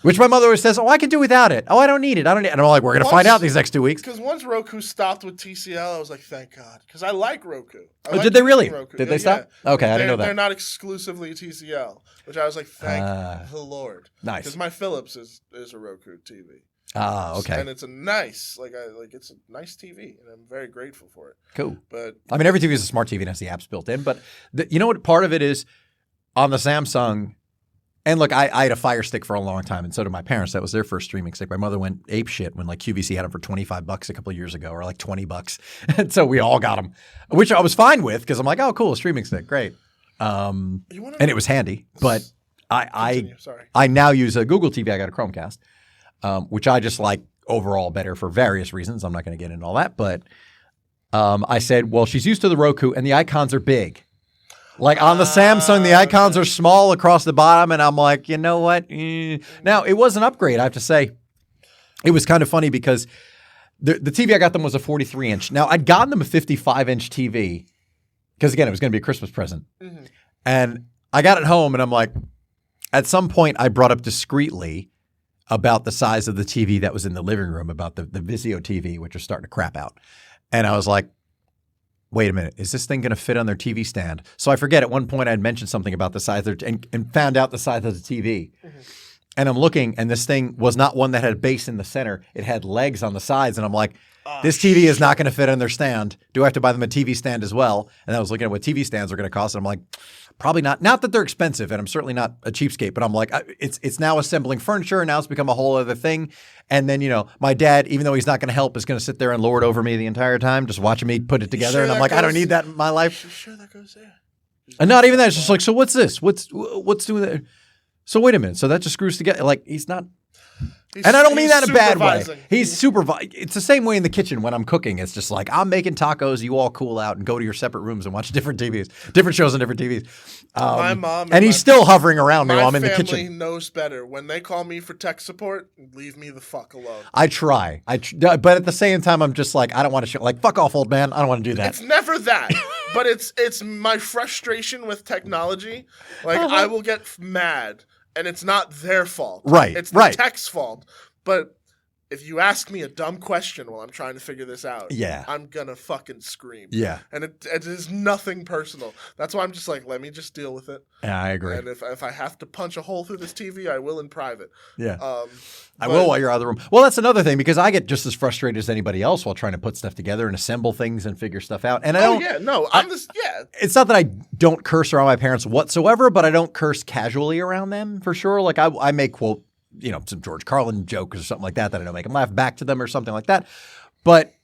Which my mother always says, I can do without it. I don't need it. And I'm like, we're going to find out these next 2 weeks. Because once Roku stopped with TCL, I was like, thank God. Because I like Roku. Did they really? Did they stop? Okay, I didn't know that. They're not exclusively TCL, which I was like, thank the Lord. Nice. Because my Philips is a Roku TV. Okay. And it's a nice, it's a nice TV, and I'm very grateful for it. Cool. But I mean, every TV is a smart TV and has the apps built in. But you know what? Part of it is on the Samsung. And look, I had a Fire Stick for a long time, and so did my parents. That was their first streaming stick. My mother went ape shit when like QVC had them for $25 a couple of years ago, or like $20, and so we all got them, which I was fine with because I'm like, oh, cool, a streaming stick, great. And it was handy. But I now use a Google TV. I got a Chromecast, which I just like overall better for various reasons. I'm not going to get into all that, but I said, well, she's used to the Roku, and the icons are big. Like on the Samsung, the icons are small across the bottom, and I'm like, you know what? Now, it was an upgrade, I have to say. It was kind of funny because the TV I got them was a 43-inch. Now, I'd gotten them a 55-inch TV because, again, it was going to be a Christmas present. Mm-hmm. And I got it home, and I'm like, at some point, I brought up discreetly about the size of the TV that was in the living room, about the Vizio TV, which was starting to crap out. And I was like, wait a minute, is this thing going to fit on their TV stand? So I forget, at one point I had mentioned something about the size and found out the size of the TV. Mm-hmm. And I'm looking, and this thing was not one that had a base in the center. It had legs on the sides. And I'm like, this TV is not going to fit on their stand. Do I have to buy them a TV stand as well? And I was looking at what TV stands are going to cost. And I'm like, probably not. Not that they're expensive, and I'm certainly not a cheapskate, but I'm like, it's now assembling furniture, and now it's become a whole other thing. And then, my dad, even though he's not going to help, is going to sit there and lord over me the entire time, just watching me put it together. And I'm like, I don't need that in my life. You sure that goes there? And not even that. It's just like, so what's this? What's doing that? So wait a minute. So that just screws together. Like, he's not. And I don't mean that in a bad way. He's supervising. It's the same way in the kitchen when I'm cooking. It's just like, I'm making tacos, you all cool out and go to your separate rooms and watch different TVs, different shows on different TVs. My mom and he's still hovering around me while I'm in the kitchen. My family knows better. When they call me for tech support, leave me the fuck alone. I try. But at the same time, I'm just like, I don't want to like, fuck off, old man. I don't want to do that. It's never that. But it's my frustration with technology. Like, I will get mad. And it's not their fault. Right. It's the tech's fault. But if you ask me a dumb question while I'm trying to figure this out, I'm going to fucking scream. Yeah. And it is nothing personal. That's why I'm just like, let me just deal with it. Yeah, I agree. And if I have to punch a hole through this TV, I will in private. Yeah. I will while you're out of the room. Well, that's another thing, because I get just as frustrated as anybody else while trying to put stuff together and assemble things and figure stuff out. And I don't. It's not that I don't curse around my parents whatsoever, but I don't curse casually around them for sure. Like I may quote, some George Carlin joke or something like that I don't make them laugh back to them or something like that, but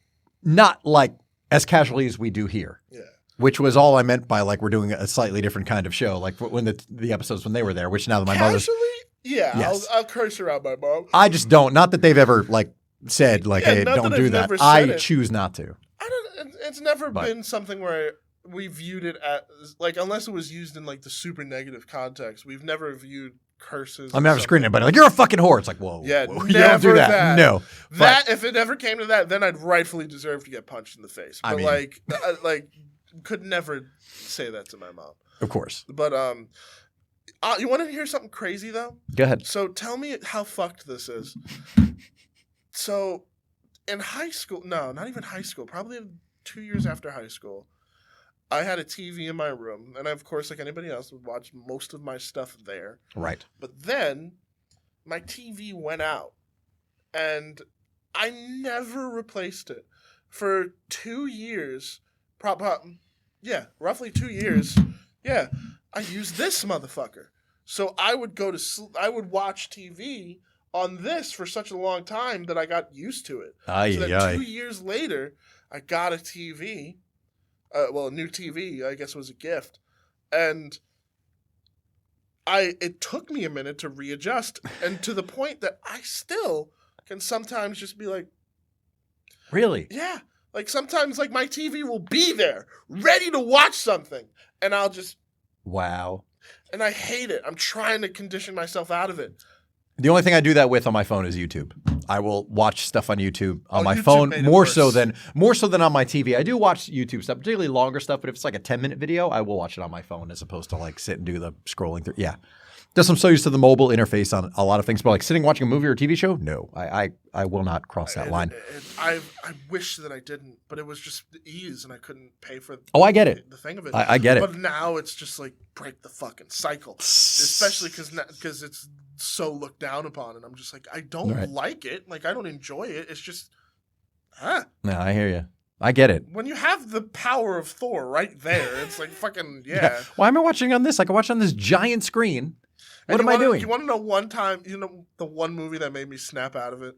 not like as casually as we do here. Yeah. Which was all I meant by like we're doing a slightly different kind of show, like when the episodes when they were there. Which now that my mother's yeah, yes. I'll curse around my mom. I just don't. Not that they've ever like said like, hey, don't do that. I choose not to. It's never been something where we viewed it as like, unless it was used in like the super negative context. We've never viewed curses. I'm never screaming anybody like, you're a fucking whore. It's like, whoa. Yeah, whoa. You don't do that. No. That if it ever came to that, then I'd rightfully deserve to get punched in the face. But like could never say that to my mom. Of course. But you want to hear something crazy though? Go ahead. So tell me how fucked this is. So in high school, no, not even high school, probably 2 years after high school, I had a TV in my room, and I, of course, like anybody else, would watch most of my stuff there. Right. But then my TV went out, and I never replaced it for 2 years. Roughly 2 years. Yeah, I used this motherfucker. So I would go to I would watch TV on this for such a long time that I got used to it. So that 2 years later, I got a TV. A new TV, I guess, was a gift. And it took me a minute to readjust. And to the point that I still can sometimes just be like... Really? Yeah. Like sometimes like my TV will be there, ready to watch something, and I'll just Wow. and I hate it. I'm trying to condition myself out of it. The only thing I do that with on my phone is YouTube. I will watch stuff on YouTube on my YouTube phone made it more worse. so than on my TV. I do watch YouTube stuff, particularly longer stuff, but if it's like a 10-minute video, I will watch it on my phone as opposed to like sit and do the scrolling through. Yeah. Just I'm so used to the mobile interface on a lot of things, but like sitting watching a movie or a TV show, no. I will not cross that line. I wish that I didn't, but it was just the ease, and I couldn't pay for. Oh, I get it. The thing of it, I get it. But now it's just like break the fucking cycle, especially because it's so looked down upon, and I'm just like I don't like it. Like I don't enjoy it. It's just, No, I hear you. I get it. When you have the power of Thor right there, it's like fucking yeah. Why am I watching on this? I can watch on this giant screen. What am I doing? You want to know one time, the one movie that made me snap out of it?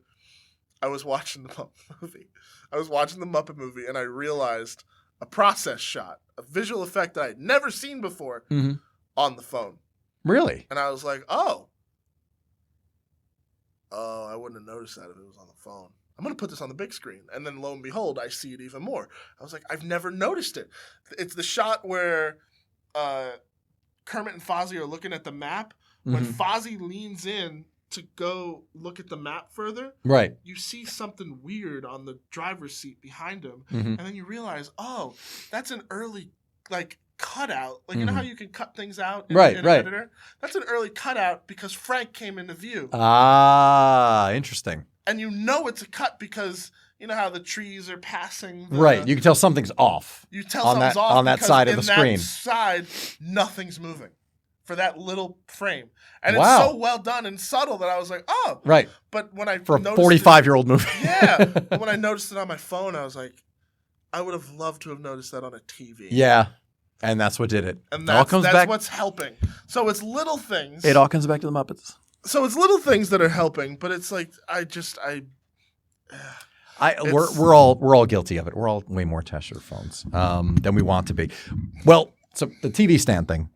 I was watching the Muppet movie. And I realized a process shot, a visual effect that I'd never seen before on the phone. Really? And I was like, oh, I wouldn't have noticed that if it was on the phone. I'm going to put this on the big screen. And then lo and behold, I see it even more. I was like, I've never noticed it. It's the shot where Kermit and Fozzie are looking at the map. When Fozzie leans in to go look at the map further, right? You see something weird on the driver's seat behind him, and then you realize, oh, that's an early like cutout. Like you know how you can cut things out in an editor? That's an early cutout because Frank came into view. Ah, interesting. And you know it's a cut because you know how the trees are passing. Right, you can tell something's off. You tell something's off on that side of the screen. That side, nothing's moving. For that little frame. And it's so well done and subtle that I was like, oh. Right. But when I For a 45-year-old movie. Yeah. When I noticed it on my phone, I was like, I would have loved to have noticed that on a TV. Yeah. And that's what did it. And that's what's helping. So it's little things. It all comes back to the Muppets. So it's little things that are helping, but it's like, we're all guilty of it. We're all way more attached to our phones than we want to be. Well, so the TV stand thing.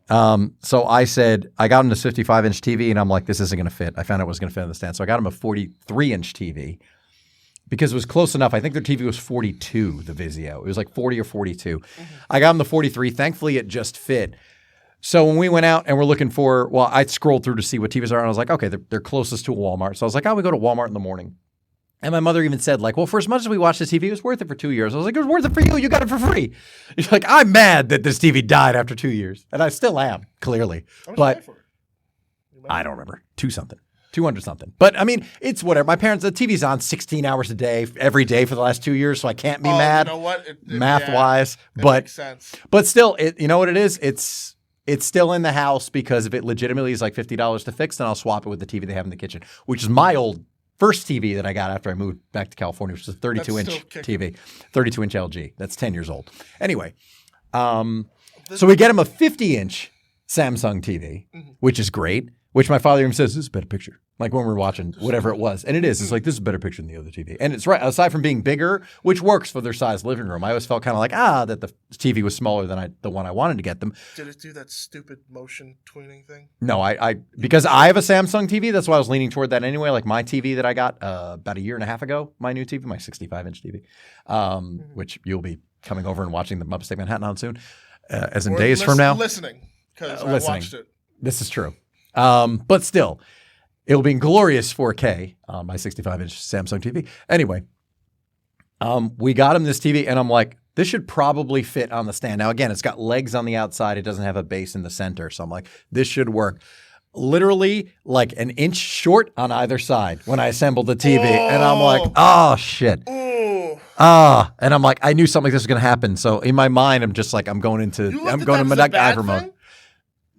So I said, I got him this 55-inch TV, and I'm like, this isn't going to fit. I found out it was going to fit on the stand. So I got him a 43-inch TV because it was close enough. I think their TV was 42, the Vizio. It was like 40 or 42. I got him the 43. Thankfully, it just fit. So when we went out and we're looking I scrolled through to see what TVs are, and I was like, okay, they're closest to a Walmart. So I was like, we go to Walmart in the morning. And my mother even said, like, well, for as much as we watched this TV, it was worth it for 2 years. I was like, it was worth it for you. You got it for free. She's like, I'm mad that this TV died after 2 years. And I still am, clearly. But I don't remember. 200 something. But I mean, it's whatever. My parents, the TV's on 16 hours a day, every day for the last 2 years, so I can't be mad. You know what? Math-wise. It makes sense. But still, you know what it is? It's still in the house because if it legitimately is like $50 to fix, then I'll swap it with the TV they have in the kitchen, which is my old first TV that I got after I moved back to California, which is a 32-inch TV, 32-inch LG. That's 10 years old. Anyway, so we get him a 50-inch Samsung TV, which is great, which my father even says, this is a better picture. Like when we were watching whatever it was. And it is. It's like, this is a better picture than the other TV. And it's right. Aside from being bigger, which works for their size living room, I always felt kind of like, that the TV was smaller than the one I wanted to get them. Did it do that stupid motion tweening thing? No, because I have a Samsung TV, that's why I was leaning toward that anyway. Like my TV that I got about a year and a half ago, my new TV, my 65-inch TV, which you'll be coming over and watching the Muppets Take Manhattan on soon, as in days from now. Listening, because I watched it. This is true. But still, it'll be in glorious 4K on my 65-inch Samsung TV. Anyway, we got him this TV, and I'm like, this should probably fit on the stand. Now, again, it's got legs on the outside. It doesn't have a base in the center. So I'm like, this should work. Literally like an inch short on either side when I assembled the TV. And I'm like, oh, shit. And I'm like, I knew something like this was going to happen. So in my mind, I'm just like, I'm going to MacGyver mode.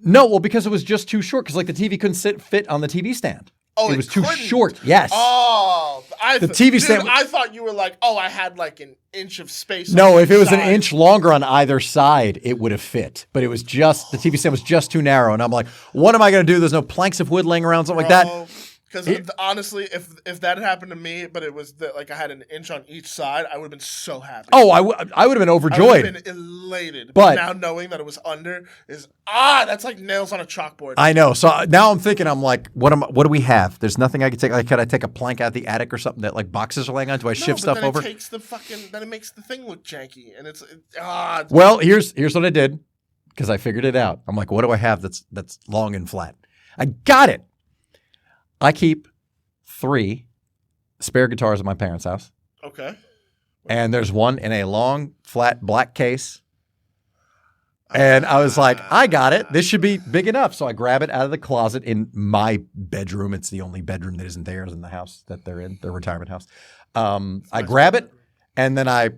No, well, because it was just too short. Because like the TV couldn't fit on the TV stand. It was too short. Yes. The TV stand. I thought you were like, I had like an inch of space. No, if it was an inch longer on either side, it would have fit. But it was just the TV stand was just too narrow, and I'm like, what am I going to do? There's no planks of wood laying around, something like that. Because honestly, if that had happened to me, but it was like I had an inch on each side, I would have been so happy. Oh, I would have been overjoyed. I would have been elated. But now knowing that it was under is that's like nails on a chalkboard. I know. So now I'm thinking, I'm like, what do we have? There's nothing I could take. Like, could I take a plank out of the attic or something that like boxes are laying on? Do I shift stuff over? Then it makes the thing look janky, and it's Well, here's what I did because I figured it out. I'm like, what do I have that's long and flat? I got it. I keep 3 spare guitars at my parents' house. Okay. And there's one in a long, flat, black case. And I was like, I got it. This should be big enough. So I grab it out of the closet in my bedroom. It's the only bedroom that isn't theirs in the house that they're in, their retirement house. I grab it, and then I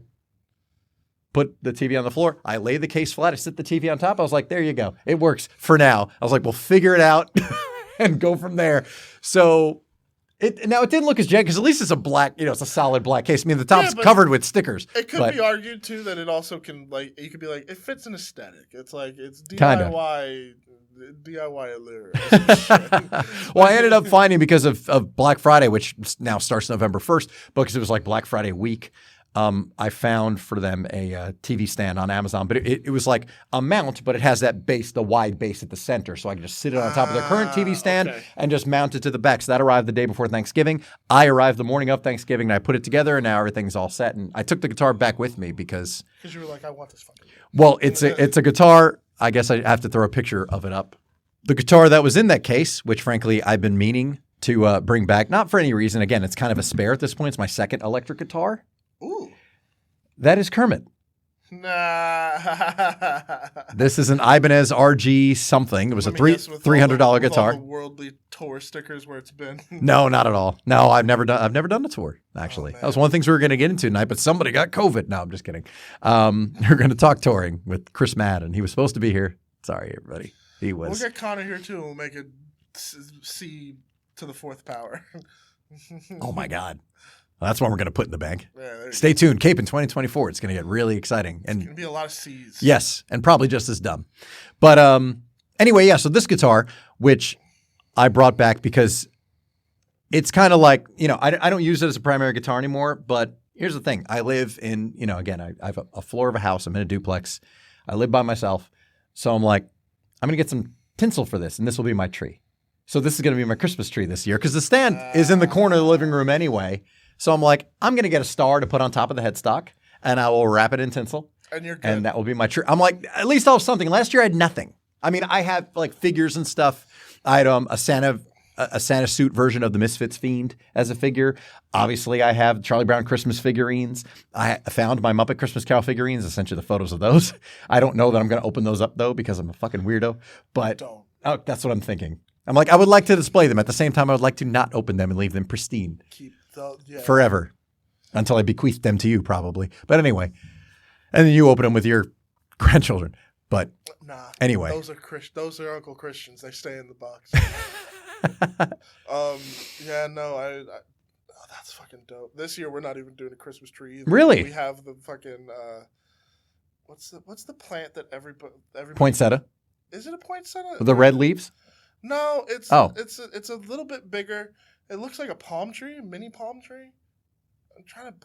put the TV on the floor. I lay the case flat. I sit the TV on top. I was like, there you go. It works for now. I was like, we'll figure it out and go from there. So it didn't look as janky because at least it's a black, it's a solid black case. I mean, the top's covered with stickers. It could be argued too that it also can you could be like, it fits an aesthetic. It's like it's DIY allure. Well, I ended up finding because of Black Friday, which now starts November 1st, because it was like Black Friday week. I found for them a TV stand on Amazon, but it was like a mount, but it has that base, the wide base at the center. So I can just sit it on top of the current TV stand and just mount it to the back. So that arrived the day before Thanksgiving. I arrived the morning of Thanksgiving, and I put it together, and now everything's all set. And I took the guitar back with me because you were like, I want this fucking. Well, it's a guitar. I guess I have to throw a picture of it up. The guitar that was in that case, which frankly I've been meaning to bring back, not for any reason. Again, it's kind of a spare at this point. It's my second electric guitar. Ooh. That is Kermit. Nah. This is an Ibanez RG something. It was a $300 guitar. All the worldly tour stickers where it's been. No, not at all. No, I've never done a tour, actually. That was one of the things we were going to get into tonight, but somebody got COVID. No, I'm just kidding. We're going to talk touring with Chris Madden. He was supposed to be here. Sorry, everybody. He was. We'll get Connor here, too, and we'll make it C to the 4th power. Oh, my God. Well, that's one we're going to put in the bank. Yeah, Stay tuned. Cape in 2024. It's going to get really exciting. And it's going to be a lot of C's. Yes, and probably just as dumb. But anyway, yeah, so this guitar, which I brought back because it's kind of like, I don't use it as a primary guitar anymore, but here's the thing. I live in, again, I have a floor of a house. I'm in a duplex. I live by myself. So I'm like, I'm going to get some tinsel for this, and this will be my tree. So this is going to be my Christmas tree this year because the stand is in the corner of the living room anyway. So I'm like, I'm going to get a star to put on top of the headstock, and I will wrap it in tinsel. And you're good. And that will be my tree. I'm like, at least I'll have something. Last year I had nothing. I mean, I have like figures and stuff. I had a Santa suit version of the Misfits Fiend as a figure. Obviously, I have Charlie Brown Christmas figurines. I found my Muppet Christmas Carol figurines. I sent you the photos of those. I don't know that I'm going to open those up, though, because I'm a fucking weirdo. But that's what I'm thinking. I'm like, I would like to display them. At the same time, I would like to not open them and leave them pristine. Forever. Until I bequeath them to you, probably. But anyway. And then you open them with your grandchildren. But anyway. Those are Uncle Christians. They stay in the box. That's fucking dope. This year we're not even doing a Christmas tree either. Really? We have the fucking what's the plant that everybody poinsettia? Is it a poinsettia? The red leaves? No, it's a little bit bigger. It looks like a palm tree, a mini palm tree. I'm trying to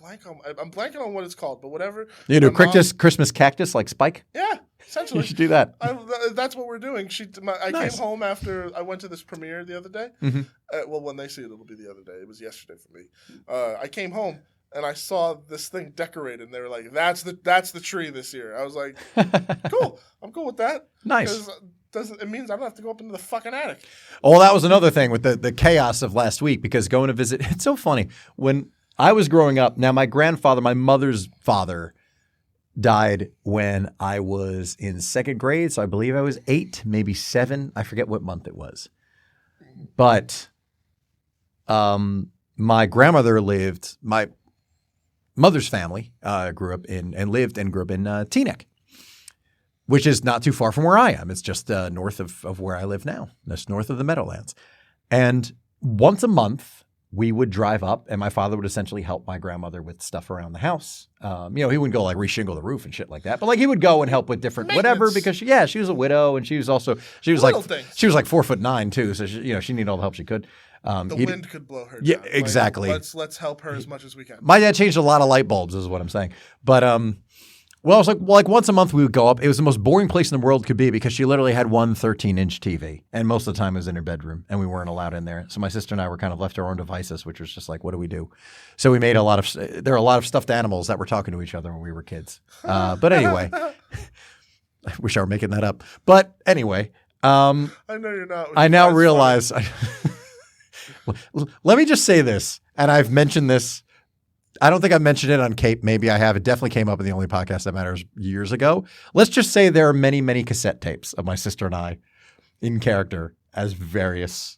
I'm blanking on what it's called, but whatever. You do Christmas cactus like Spike? Yeah, essentially. You should do that. That's what we're doing. I came home after I went to this premiere the other day. Mm-hmm. Well, when they see it, it'll be the other day. It was yesterday for me. I came home and I saw this thing decorated, and they were like, "That's the tree this year." I was like, "Cool, I'm cool with that." Nice. It means I don't have to go up into the fucking attic. Well, that was another thing with the chaos of last week, because going to visit, it's so funny. When I was growing up, now my grandfather, my mother's father, died when I was in 2nd grade. So I believe I was 8, maybe 7. I forget what month it was. But my grandmother my mother's family grew up in Teaneck, which is not too far from where I am. It's just north of where I live now. That's north of the Meadowlands. And once a month, we would drive up, and my father would essentially help my grandmother with stuff around the house. He wouldn't go like reshingle the roof and shit like that, but like he would go and help with different whatever, because she was a widow, and she was like 4'9" too, so she needed all the help she could. The wind could blow her down. Yeah, exactly. Let's help her as much as we can. My dad changed a lot of light bulbs, is what I'm saying. But well, I was like once a month we would go up. It was the most boring place in the world could be because she literally had one 13-inch TV, and most of the time it was in her bedroom, and we weren't allowed in there. So my sister and I were kind of left to our own devices, which was just like, what do we do? So we made there are a lot of stuffed animals that were talking to each other when we were kids. But anyway, I wish I were making that up. But anyway, I know you're not. I now realize. Let me just say this, and I've mentioned this. I don't think I've mentioned it on Cape. Maybe I have. It definitely came up in the Only Podcast That Matters years ago. Let's just say there are many, many cassette tapes of my sister and I in character as various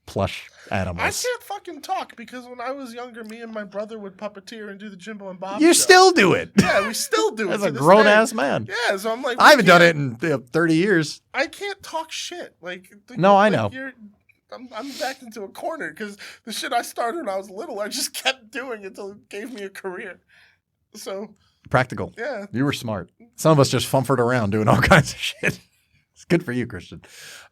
plush animals. I can't fucking talk because when I was younger, me and my brother would puppeteer and do the Jimbo and Bob You show. still do it. Yeah, we still do it. As a grown-ass man. Yeah, so I'm like... I haven't done it in 30 years. I can't talk shit. No, I know. I'm backed into a corner because the shit I started when I was little, I just kept doing until it gave me a career. So practical. Yeah. You were smart. Some of us just fumfered around doing all kinds of shit. It's good for you, Christian.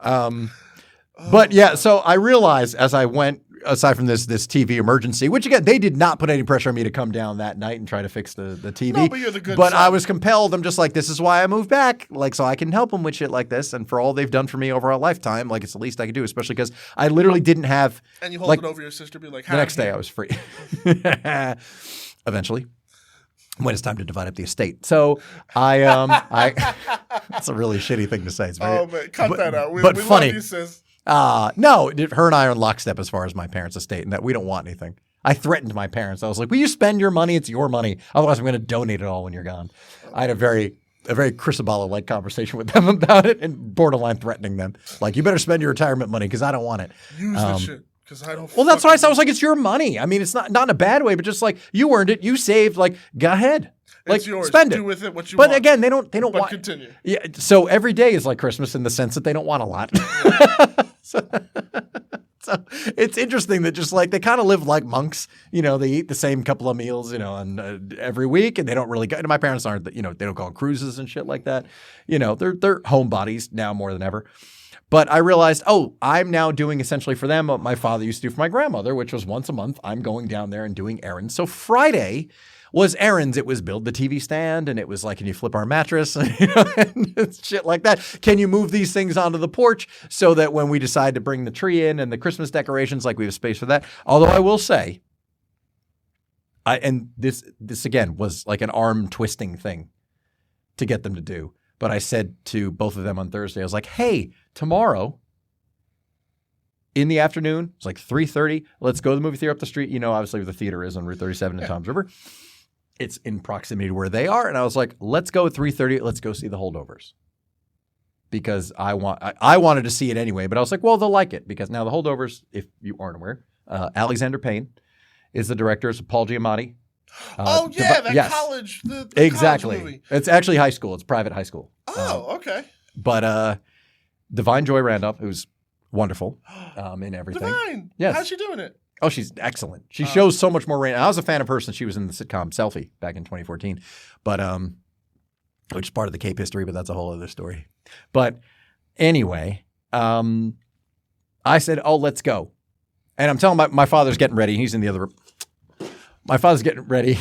But yeah, so I realized as I went, aside from this TV emergency, which again, they did not put any pressure on me to come down that night and try to fix the TV. No, but you're the good But son. I was compelled. I'm just like, this is why I moved back, like so I can help them with shit like this. And for all they've done for me over a lifetime, like it's the least I could do, especially because I literally didn't have. And you hold it over your sister, be like, the next day I was free. Eventually. When it's time to divide up the estate. So I that's a really shitty thing to say. It's very, man, cut that out. We funny. Love you, sis. No, her and I are in lockstep as far as my parents' estate and that we don't want anything. I threatened my parents. I was like, will you spend your money? It's your money. Otherwise, I'm going to donate it all when you're gone. I had a very Chris Aballo-like conversation with them about it and borderline threatening them. Like, you better spend your retirement money because I don't want it. Use that shit. I don't well, that's why I said, I was like, it's your money. I mean, it's not in a bad way, but just like you earned it, you saved. Like, go ahead, like it's yours. Spend it. Do with it what you want. But again, they don't but want. Continue. Yeah. So every day is like Christmas in the sense that they don't want a lot. So it's interesting that just like they kind of live like monks. You know, they eat the same couple of meals, and every week, and they don't really go. And my parents aren't. They don't go on cruises and shit like that. They're homebodies now more than ever. But I realized, I'm now doing essentially for them what my father used to do for my grandmother, which was once a month, I'm going down there and doing errands. So Friday was errands. It was build the TV stand, and it was like, can you flip our mattress? And shit like that. Can you move these things onto the porch so that when we decide to bring the tree in and the Christmas decorations, like we have space for that. Although I will say, and this again was like an arm twisting thing to get them to do. But I said to both of them on Thursday, I was like, hey, tomorrow in the afternoon, it's like 3:30, let's go to the movie theater up the street. Obviously where the theater is on Route 37 in Toms River. It's in proximity to where they are. And I was like, let's go at 3:30. Let's go see the Holdovers. Because I wanted to see it anyway. But I was like, well, they'll like it. Because now the Holdovers, if you aren't aware, Alexander Payne is the director. It's Paul Giamatti. That college, the exactly. college movie. It's actually high school. It's private high school. Oh, okay. But Divine Joy Randolph, who's wonderful in everything. Divine. Yes. How's she doing it? Oh, she's excellent. She shows so much more. I was a fan of hers since she was in the sitcom Selfie back in 2014, but which is part of the Cape history, but that's a whole other story. But anyway, I said, let's go. And I'm telling my father's getting ready. He's in the other room. My father's getting ready.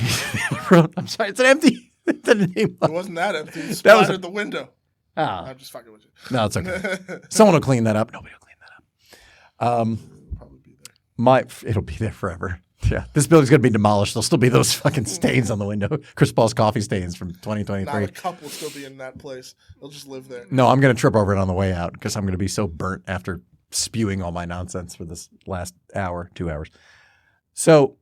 I'm sorry. It's an empty. It wasn't that empty. It splattered the window. I'm just fucking with you. No, it's okay. Someone will clean that up. Nobody will clean that up. It'll probably be there. It'll be there forever. Yeah. This building's going to be demolished. There'll still be those fucking stains on the window. Chris Paul's coffee stains from 2023. Not a cup will still be in that place. They'll just live there. No, I'm going to trip over it on the way out because I'm going to be so burnt after spewing all my nonsense for this last 2 hours. So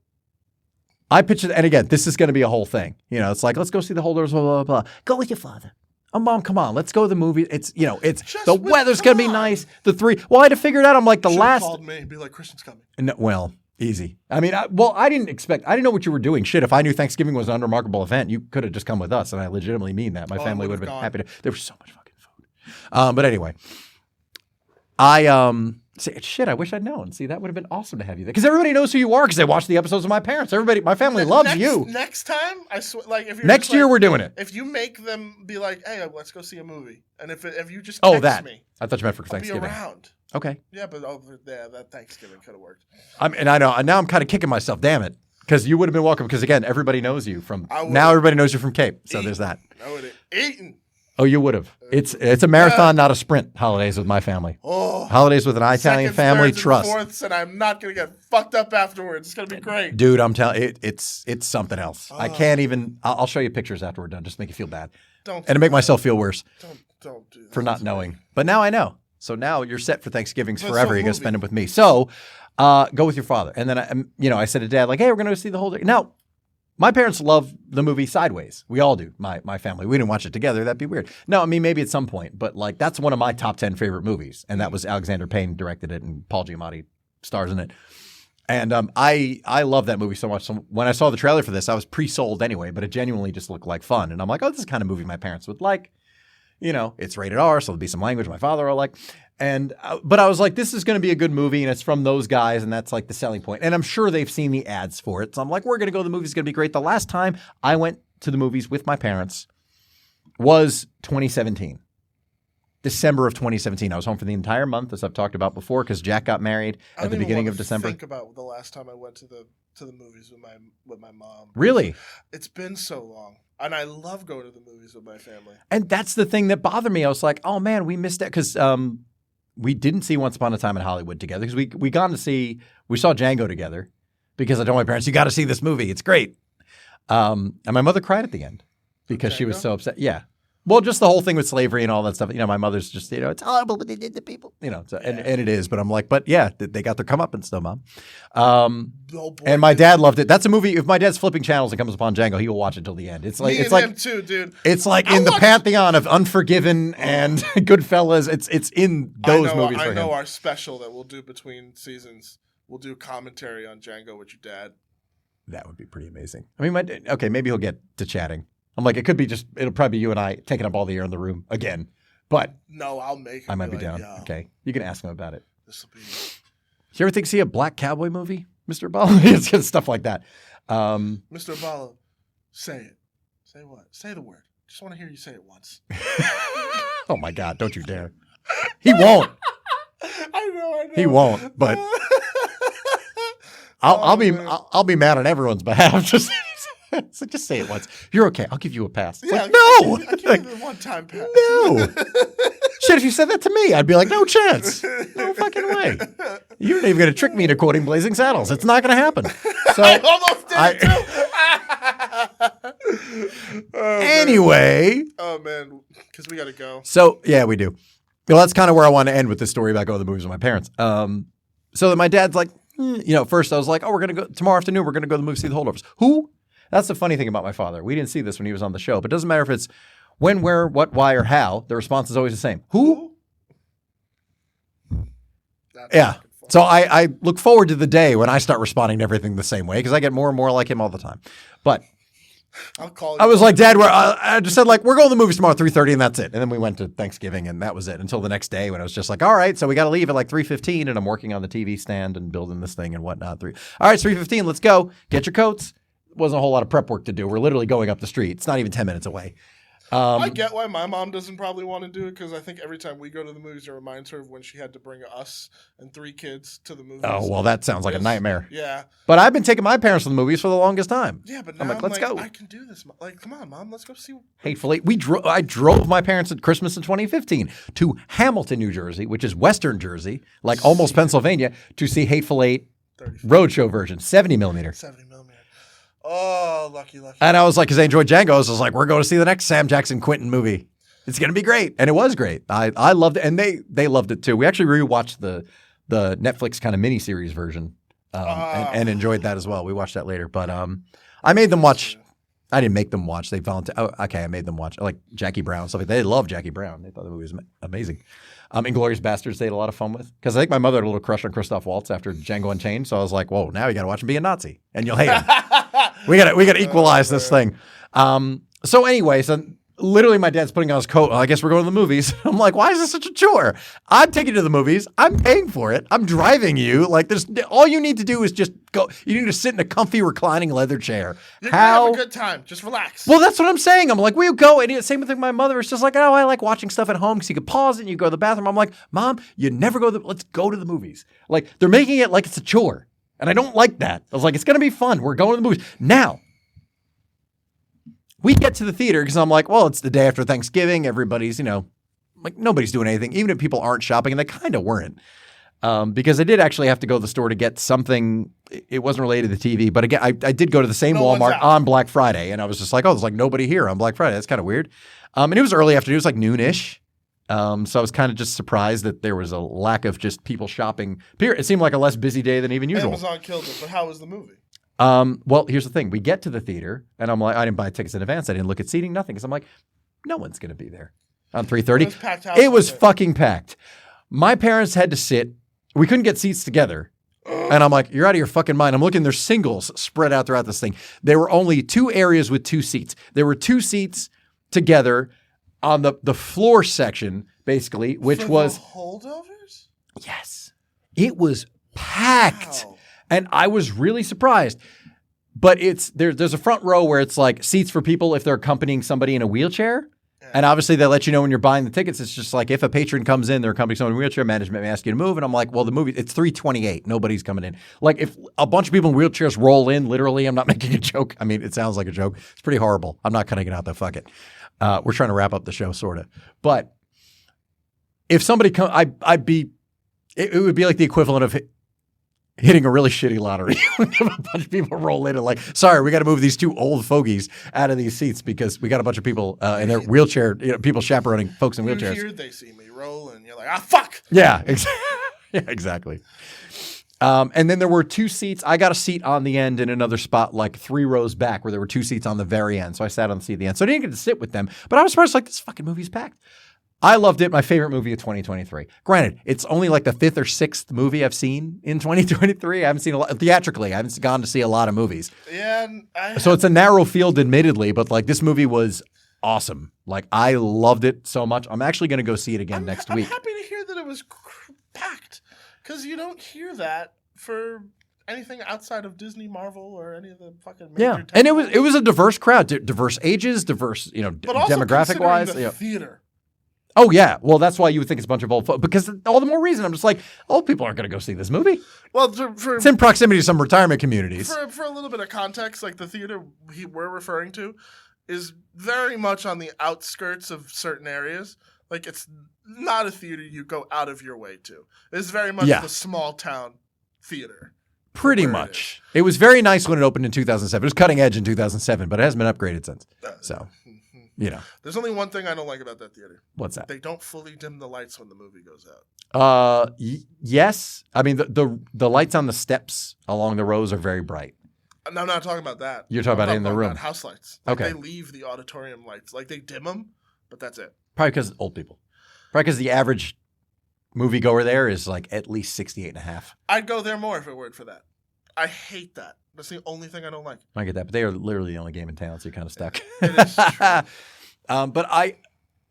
I pitched it, and again, this is going to be a whole thing. It's like, let's go see the Holdovers, blah, blah, blah. Go with your father. Oh, Mom, come on. Let's go to the movie. It's the weather's going to be nice. Well, I had to figure it out. I'm like, Should've called me and be like, Christian's coming. No, well, easy. I mean, I didn't know what you were doing. Shit, if I knew Thanksgiving was an unremarkable event, you could have just come with us, and I legitimately mean that. My family would have been happy to. There was so much fucking food. But anyway, I wish I'd known. See, that would have been awesome to have you there. Because everybody knows who you are because they watch the episodes of my parents. My family loves you. Next time, I swear, like if you're next year we're doing it. If you make them be like, hey, let's go see a movie. And if you just text me. I thought you meant for Thanksgiving. I'll be around. Okay. Yeah, but over there, that Thanksgiving could have worked. And I know. And now I'm kind of kicking myself. Damn it. Because you would have been welcome. Because again, everybody knows you from now. Everybody knows you from Cape. So there's that. I would have eaten. Oh, you would have. It's a marathon, not a sprint. Holidays with my family. Oh, holidays with an Italian family. Trust. Fourths, and I'm not gonna get fucked up afterwards. It's gonna be great, dude. I'm telling you, it's something else. I can't even. I'll show you pictures after we're done, just to make you feel bad, and to make myself feel worse. Don't do that for not knowing. But now I know. So now you're set for Thanksgivings forever. You're gonna spend them with me. So go with your father, and then I said to Dad, like, hey, we're gonna go see the whole. Now, my parents love the movie Sideways. We all do. My family. We didn't watch it together. That'd be weird. No, I mean maybe at some point, but like that's one of my top 10 favorite movies, and that was Alexander Payne directed it, and Paul Giamatti stars in it. And I love that movie so much. So when I saw the trailer for this, I was pre-sold anyway, but it genuinely just looked like fun, and I'm like, oh, this is the kind of movie my parents would like. It's rated R, so there'll be some language my father will like. And but I was like, this is going to be a good movie, and it's from those guys, and that's like the selling point. And I'm sure they've seen the ads for it. So I'm like, we're going to go. The movie's going to be great. The last time I went to the movies with my parents was 2017. December of 2017. I was home for the entire month, as I've talked about before, because Jack got married at the beginning of December. Think about the last time I went to the movies with my mom. Really? It's been so long. And I love going to the movies with my family. And that's the thing that bothered me. I was like, oh man, we missed it, because we didn't see Once Upon a Time in Hollywood together, because we saw Django together, because I told my parents, you got to see this movie. It's great. And my mother cried at the end because she was so upset. Yeah. Well, just the whole thing with slavery and all that stuff. My mother's just, it's horrible what they did to people. So, and it is. But I'm like, but yeah, they got their comeuppance still, Mom. And my dad loved it. That's a movie. If my dad's flipping channels and comes upon Django, he will watch it till the end. It's like him too, dude. It's like in the pantheon of Unforgiven and Goodfellas. It's in those movies for him. I know our special that we'll do between seasons. We'll do commentary on Django with your dad. That would be pretty amazing. I mean, okay, maybe he'll get to chatting. I'm like, it'll probably be you and I taking up all the air in the room again. But no, I'll make him. I might be down. Yeah. Okay. You can ask him about it. This will be. You ever see a black cowboy movie, Mr. Aballo? It's stuff like that. Mr. Aballo, say it. Say what? Say the word. Just want to hear you say it once. Oh my God, don't you dare. He won't. I know. He won't, but I'll be mad on everyone's behalf. So just say it once. You're okay. I'll give you a pass. Yeah, like, no. I give you a one-time pass. No. Shit, if you said that to me, I'd be like, no chance. No fucking way. You're not even going to trick me into quoting Blazing Saddles. It's not going to happen. So I almost did too. Anyway. Oh, man. Because we got to go. So, yeah, we do. Well, that's kind of where I want to end with this story about going to the movies with my parents. So that my dad's like, first I was like, oh, we're going to go tomorrow afternoon. We're going to go to the movie, see the Holdovers. Who? That's the funny thing about my father. We didn't see this when he was on the show, but it doesn't matter if it's when, where, what, why, or how. The response is always the same. Who? Yeah. So I look forward to the day when I start responding to everything the same way, because I get more and more like him all the time. But I'll call. I was like, Dad, I just said, like, we're going to the movies tomorrow at 3:30, and that's it. And then we went to Thanksgiving, and that was it until the next day when I was just like, all right, so we got to leave at like 3:15, and I'm working on the TV stand and building this thing and whatnot. All right, it's 3:15. Let's go. Get your coats. Wasn't a whole lot of prep work to do. We're literally going up the street. It's not even 10 minutes away. I get why my mom doesn't probably want to do it, because I think every time we go to the movies, it reminds her of when she had to bring us and 3 kids to the movies. Oh, well, that sounds like a nightmare. Yeah. But I've been taking my parents to the movies for the longest time. Yeah, but now I'm like, let's go. I can do this. Like, come on, Mom, let's go see. Hateful Eight. I drove my parents at Christmas in 2015 to Hamilton, New Jersey, which is Western Jersey, like almost Pennsylvania, to see Hateful Eight roadshow version, 70 millimeter. 70 millimeter. Oh, lucky. And I was like, because they enjoyed Django, I was like, we're going to see the next Sam Jackson Quentin movie. It's going to be great. And it was great. I loved it. And they loved it too. We actually rewatched the Netflix kind of miniseries version and enjoyed that as well. We watched that later. But I made them watch. I didn't make them watch. They volunteered. Oh, okay, I made them watch like Jackie Brown stuff. They love Jackie Brown. They thought the movie was amazing. Inglourious Bastards they had a lot of fun with, because I think my mother had a little crush on Christoph Waltz after Django Unchained. So I was like, whoa, now you got to watch him be a Nazi and you'll hate him. we got to equalize this thing. So anyway, so literally my dad's putting on his coat. I guess we're going to the movies. I'm like, why is this such a chore? I'm taking you to the movies. I'm paying for it. I'm driving you. Like, there's all you need to do is just go. You need to sit in a comfy reclining leather chair. You're gonna have a good time. Just relax. Well, that's what I'm saying. I'm like, we'll go. And same with my mother. It's just like, oh, I like watching stuff at home because you can pause it and you go to the bathroom. I'm like, Mom, you never go. Let's go to the movies. Like, they're making it like it's a chore. And I don't like that. I was like, it's going to be fun. We're going to the movies. Now, we get to the theater because I'm like, well, it's the day after Thanksgiving. Everybody's, like nobody's doing anything. Even if people aren't shopping, and they kind of weren't. Because I did actually have to go to the store to get something. It wasn't related to the TV. But again, I did go to the same Walmart on Black Friday. And I was just like, oh, there's like nobody here on Black Friday. That's kind of weird. And it was early afternoon. It was like noonish. So I was kind of just surprised that there was a lack of just people shopping. It seemed like a less busy day than even usual. Amazon killed it, but how was the movie? Well, here's the thing. We get to the theater, and I'm like, I didn't buy tickets in advance. I didn't look at seating, nothing. Because I'm like, no one's going to be there on 3:30. It was fucking packed. My parents had to sit. We couldn't get seats together. And I'm like, you're out of your fucking mind. I'm looking, there's singles spread out throughout this thing. There were only 2 areas with 2 seats. There were 2 seats together on the floor section, basically, which was Holdovers? Yes. It was packed. Wow. And I was really surprised. But there's a front row where it's like seats for people if they're accompanying somebody in a wheelchair. Yeah. And obviously they let you know when you're buying the tickets. It's just like if a patron comes in, they're accompanying someone in a wheelchair, management may ask you to move. And I'm like, well, the movie, it's 3:28. Nobody's coming in. Like if a bunch of people in wheelchairs roll in, literally, I'm not making a joke. I mean, it sounds like a joke. It's pretty horrible. I'm not cutting it out though. Fuck it. We're trying to wrap up the show, sort of. But if somebody come, it would be like the equivalent of hitting a really shitty lottery. A bunch of people roll in and like, sorry, we got to move these 2 old fogies out of these seats because we got a bunch of people in their wheelchair, people chaperoning folks in wheelchairs. Here they see me roll and you're like, fuck. Yeah, exactly. And then there were 2 seats. I got a seat on the end in another spot, like 3 rows back, where there were 2 seats on the very end. So I sat on the seat at the end. So I didn't get to sit with them. But I was surprised, like, this fucking movie's packed. I loved it. My favorite movie of 2023. Granted, it's only like the 5th or 6th movie I've seen in 2023. I haven't seen a lot theatrically. I haven't gone to see a lot of movies. Yeah. So it's a narrow field, admittedly, but like this movie was awesome. Like I loved it so much. I'm actually going to go see it again next week. I'm happy to hear that it was packed because you don't hear that for anything outside of Disney, Marvel, or any of the fucking major and it was a diverse crowd, diverse ages, diverse demographic wise. The theater. Oh yeah, well that's why you would think it's a bunch of old folks because all the more reason I'm just like old people aren't going to go see this movie. Well, it's in proximity to some retirement communities. For a little bit of context, like the theater we're referring to is very much on the outskirts of certain areas. Like it's not a theater you go out of your way to. It's very much the small town theater. Pretty much. It was very nice when it opened in 2007. It was cutting edge in 2007, but it hasn't been upgraded since. So. There's only one thing I don't like about that theater. What's that? They don't fully dim the lights when the movie goes out. Yes. I mean, the lights on the steps along the rows are very bright. No, I'm not talking about that. You're talking about in the room. House lights. Like okay. They leave the auditorium lights. Like they dim them, but that's it. Probably because old people. Probably because the average moviegoer there is like at least 68 and a half. I'd go there more if it weren't for that. I hate that. That's the only thing I don't like. I get that, but they are literally the only game in town, so you're kind of stuck. It is true.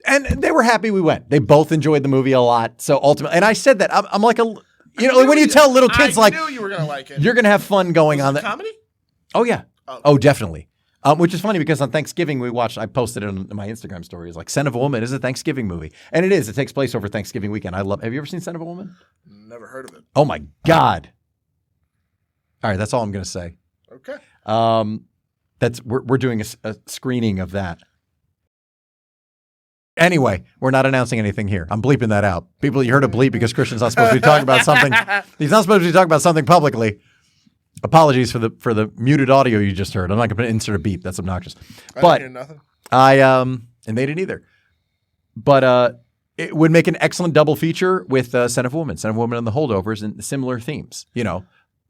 And they were happy we went. They both enjoyed the movie a lot. So ultimately, and I said that I'm like like when you tell little kids I knew you were gonna like it. You're gonna have fun going on. Comedy? Oh yeah. Oh definitely. Which is funny because on Thanksgiving I posted it on my Instagram stories like Son of a Woman is a Thanksgiving movie, and it is. It takes place over Thanksgiving weekend. Have you ever seen Son of a Woman? Never heard of it. Oh my God. All right, that's all I'm gonna say. Okay. We're doing a screening of that. Anyway, we're not announcing anything here. I'm bleeping that out. People, you heard a bleep because Christian's not supposed to be talking about something. He's not supposed to be talking about something publicly. Apologies for the muted audio you just heard. I'm not going to insert a beep. That's obnoxious. I didn't hear nothing. And they didn't either. But it would make an excellent double feature with Son of a Woman and the Holdovers and similar themes.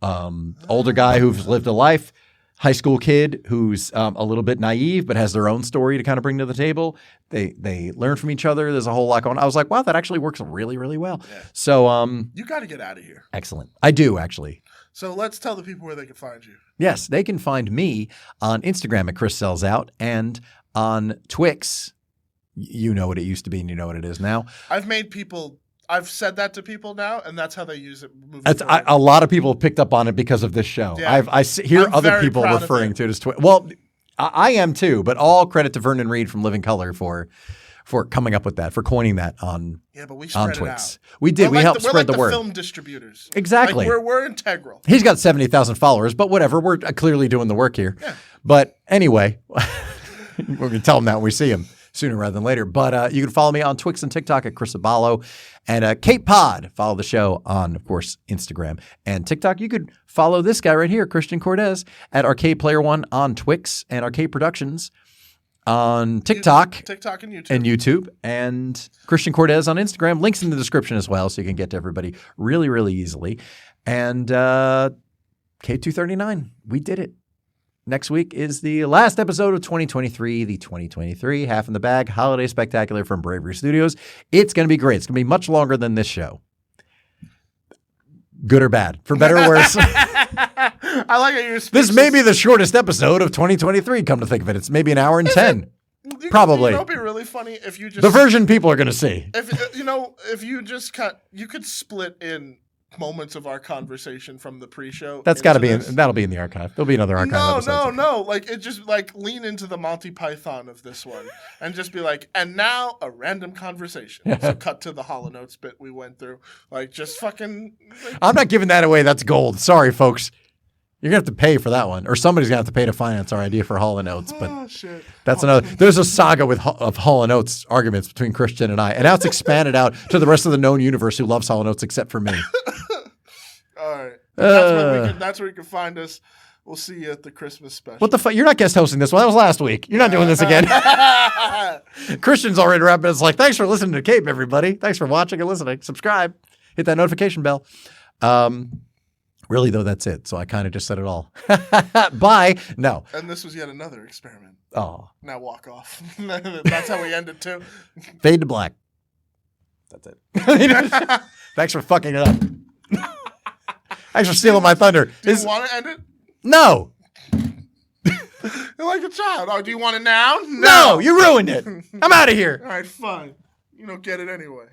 Older guy who's lived a life. High school kid who's a little bit naive but has their own story to kind of bring to the table. They learn from each other. There's a whole lot going on. I was like, wow, that actually works really, really well. Yeah. So you got to get out of here. Excellent. I do, actually. So let's tell the people where they can find you. Yes, they can find me on Instagram at Chris Sells Out and on Twix you know what it used to be and you know what it is now. I've said that to people now, and that's how they use it. A lot of people have picked up on it because of this show. Yeah. I hear other people referring to it as Twix. Well, I am too, but all credit to Vernon Reed from Living Color for coming up with that, for coining that on but we spread Twix. it out. We did. We helped spread the word. We're like the film distributors. Exactly. Like we're integral. He's got 70,000 followers, but whatever. We're clearly doing the work here. Yeah. But anyway, we're going to tell him that when we see him sooner rather than later. But you can follow me on Twix and TikTok at Chris Aballo. And CAPEPOD, follow the show on, of course, Instagram and TikTok. You could follow this guy right here, Christian Cortez, at Arcade Player One on Twix and Arcade Productions on TikTok and YouTube, and Christian Cortez on Instagram. Links in the description as well, so you can get to everybody really, really easily. And K239, we did it. Next week is the last episode of 2023, the 2023 Half in the Bag Holiday Spectacular from Bravery Studios. It's going to be great. It's going to be much longer than this show. Good or bad, for better or worse. I like it. You're this may be the shortest episode of 2023, come to think of it. It's maybe an hour and 10. Probably. It would be really funny if you just... The version people are going to see. If you just you could split in moments of our conversation from the pre-show. That'll be in the archive. There'll be another archive episode. No. Like, it just, like, lean into the Monty Python of this one and just be like, and now a random conversation. So cut to the Holo Notes bit we went through. Like, just fucking... Like, I'm not giving that away. That's gold. Sorry, folks. You're going to have to pay for that one. Or somebody's going to have to pay to finance our idea for Holo Notes. But shit. That's another... There's a saga of Holo Notes arguments between Christian and I. And now it's expanded out to the rest of the known universe who loves Holo Notes except for me. All right. That's where you can find us. We'll see you at the Christmas special. What the fuck? You're not guest hosting this one. That was last week. You're not doing this again. Christian's already wrapping. It's like, thanks for listening to Cape, everybody. Thanks for watching and listening. Subscribe. Hit that notification bell. Really, though, that's it. So I kind of just said it all. Bye. No. And this was yet another experiment. Oh. Now walk off. That's how we end it, too. Fade to black. That's it. Thanks for fucking it up. Thanks for stealing my thunder. Do you want to end it? No. You're like a child. Oh, do you want it now? No, you ruined it. I'm out of here. All right, fine. You don't get it anyway.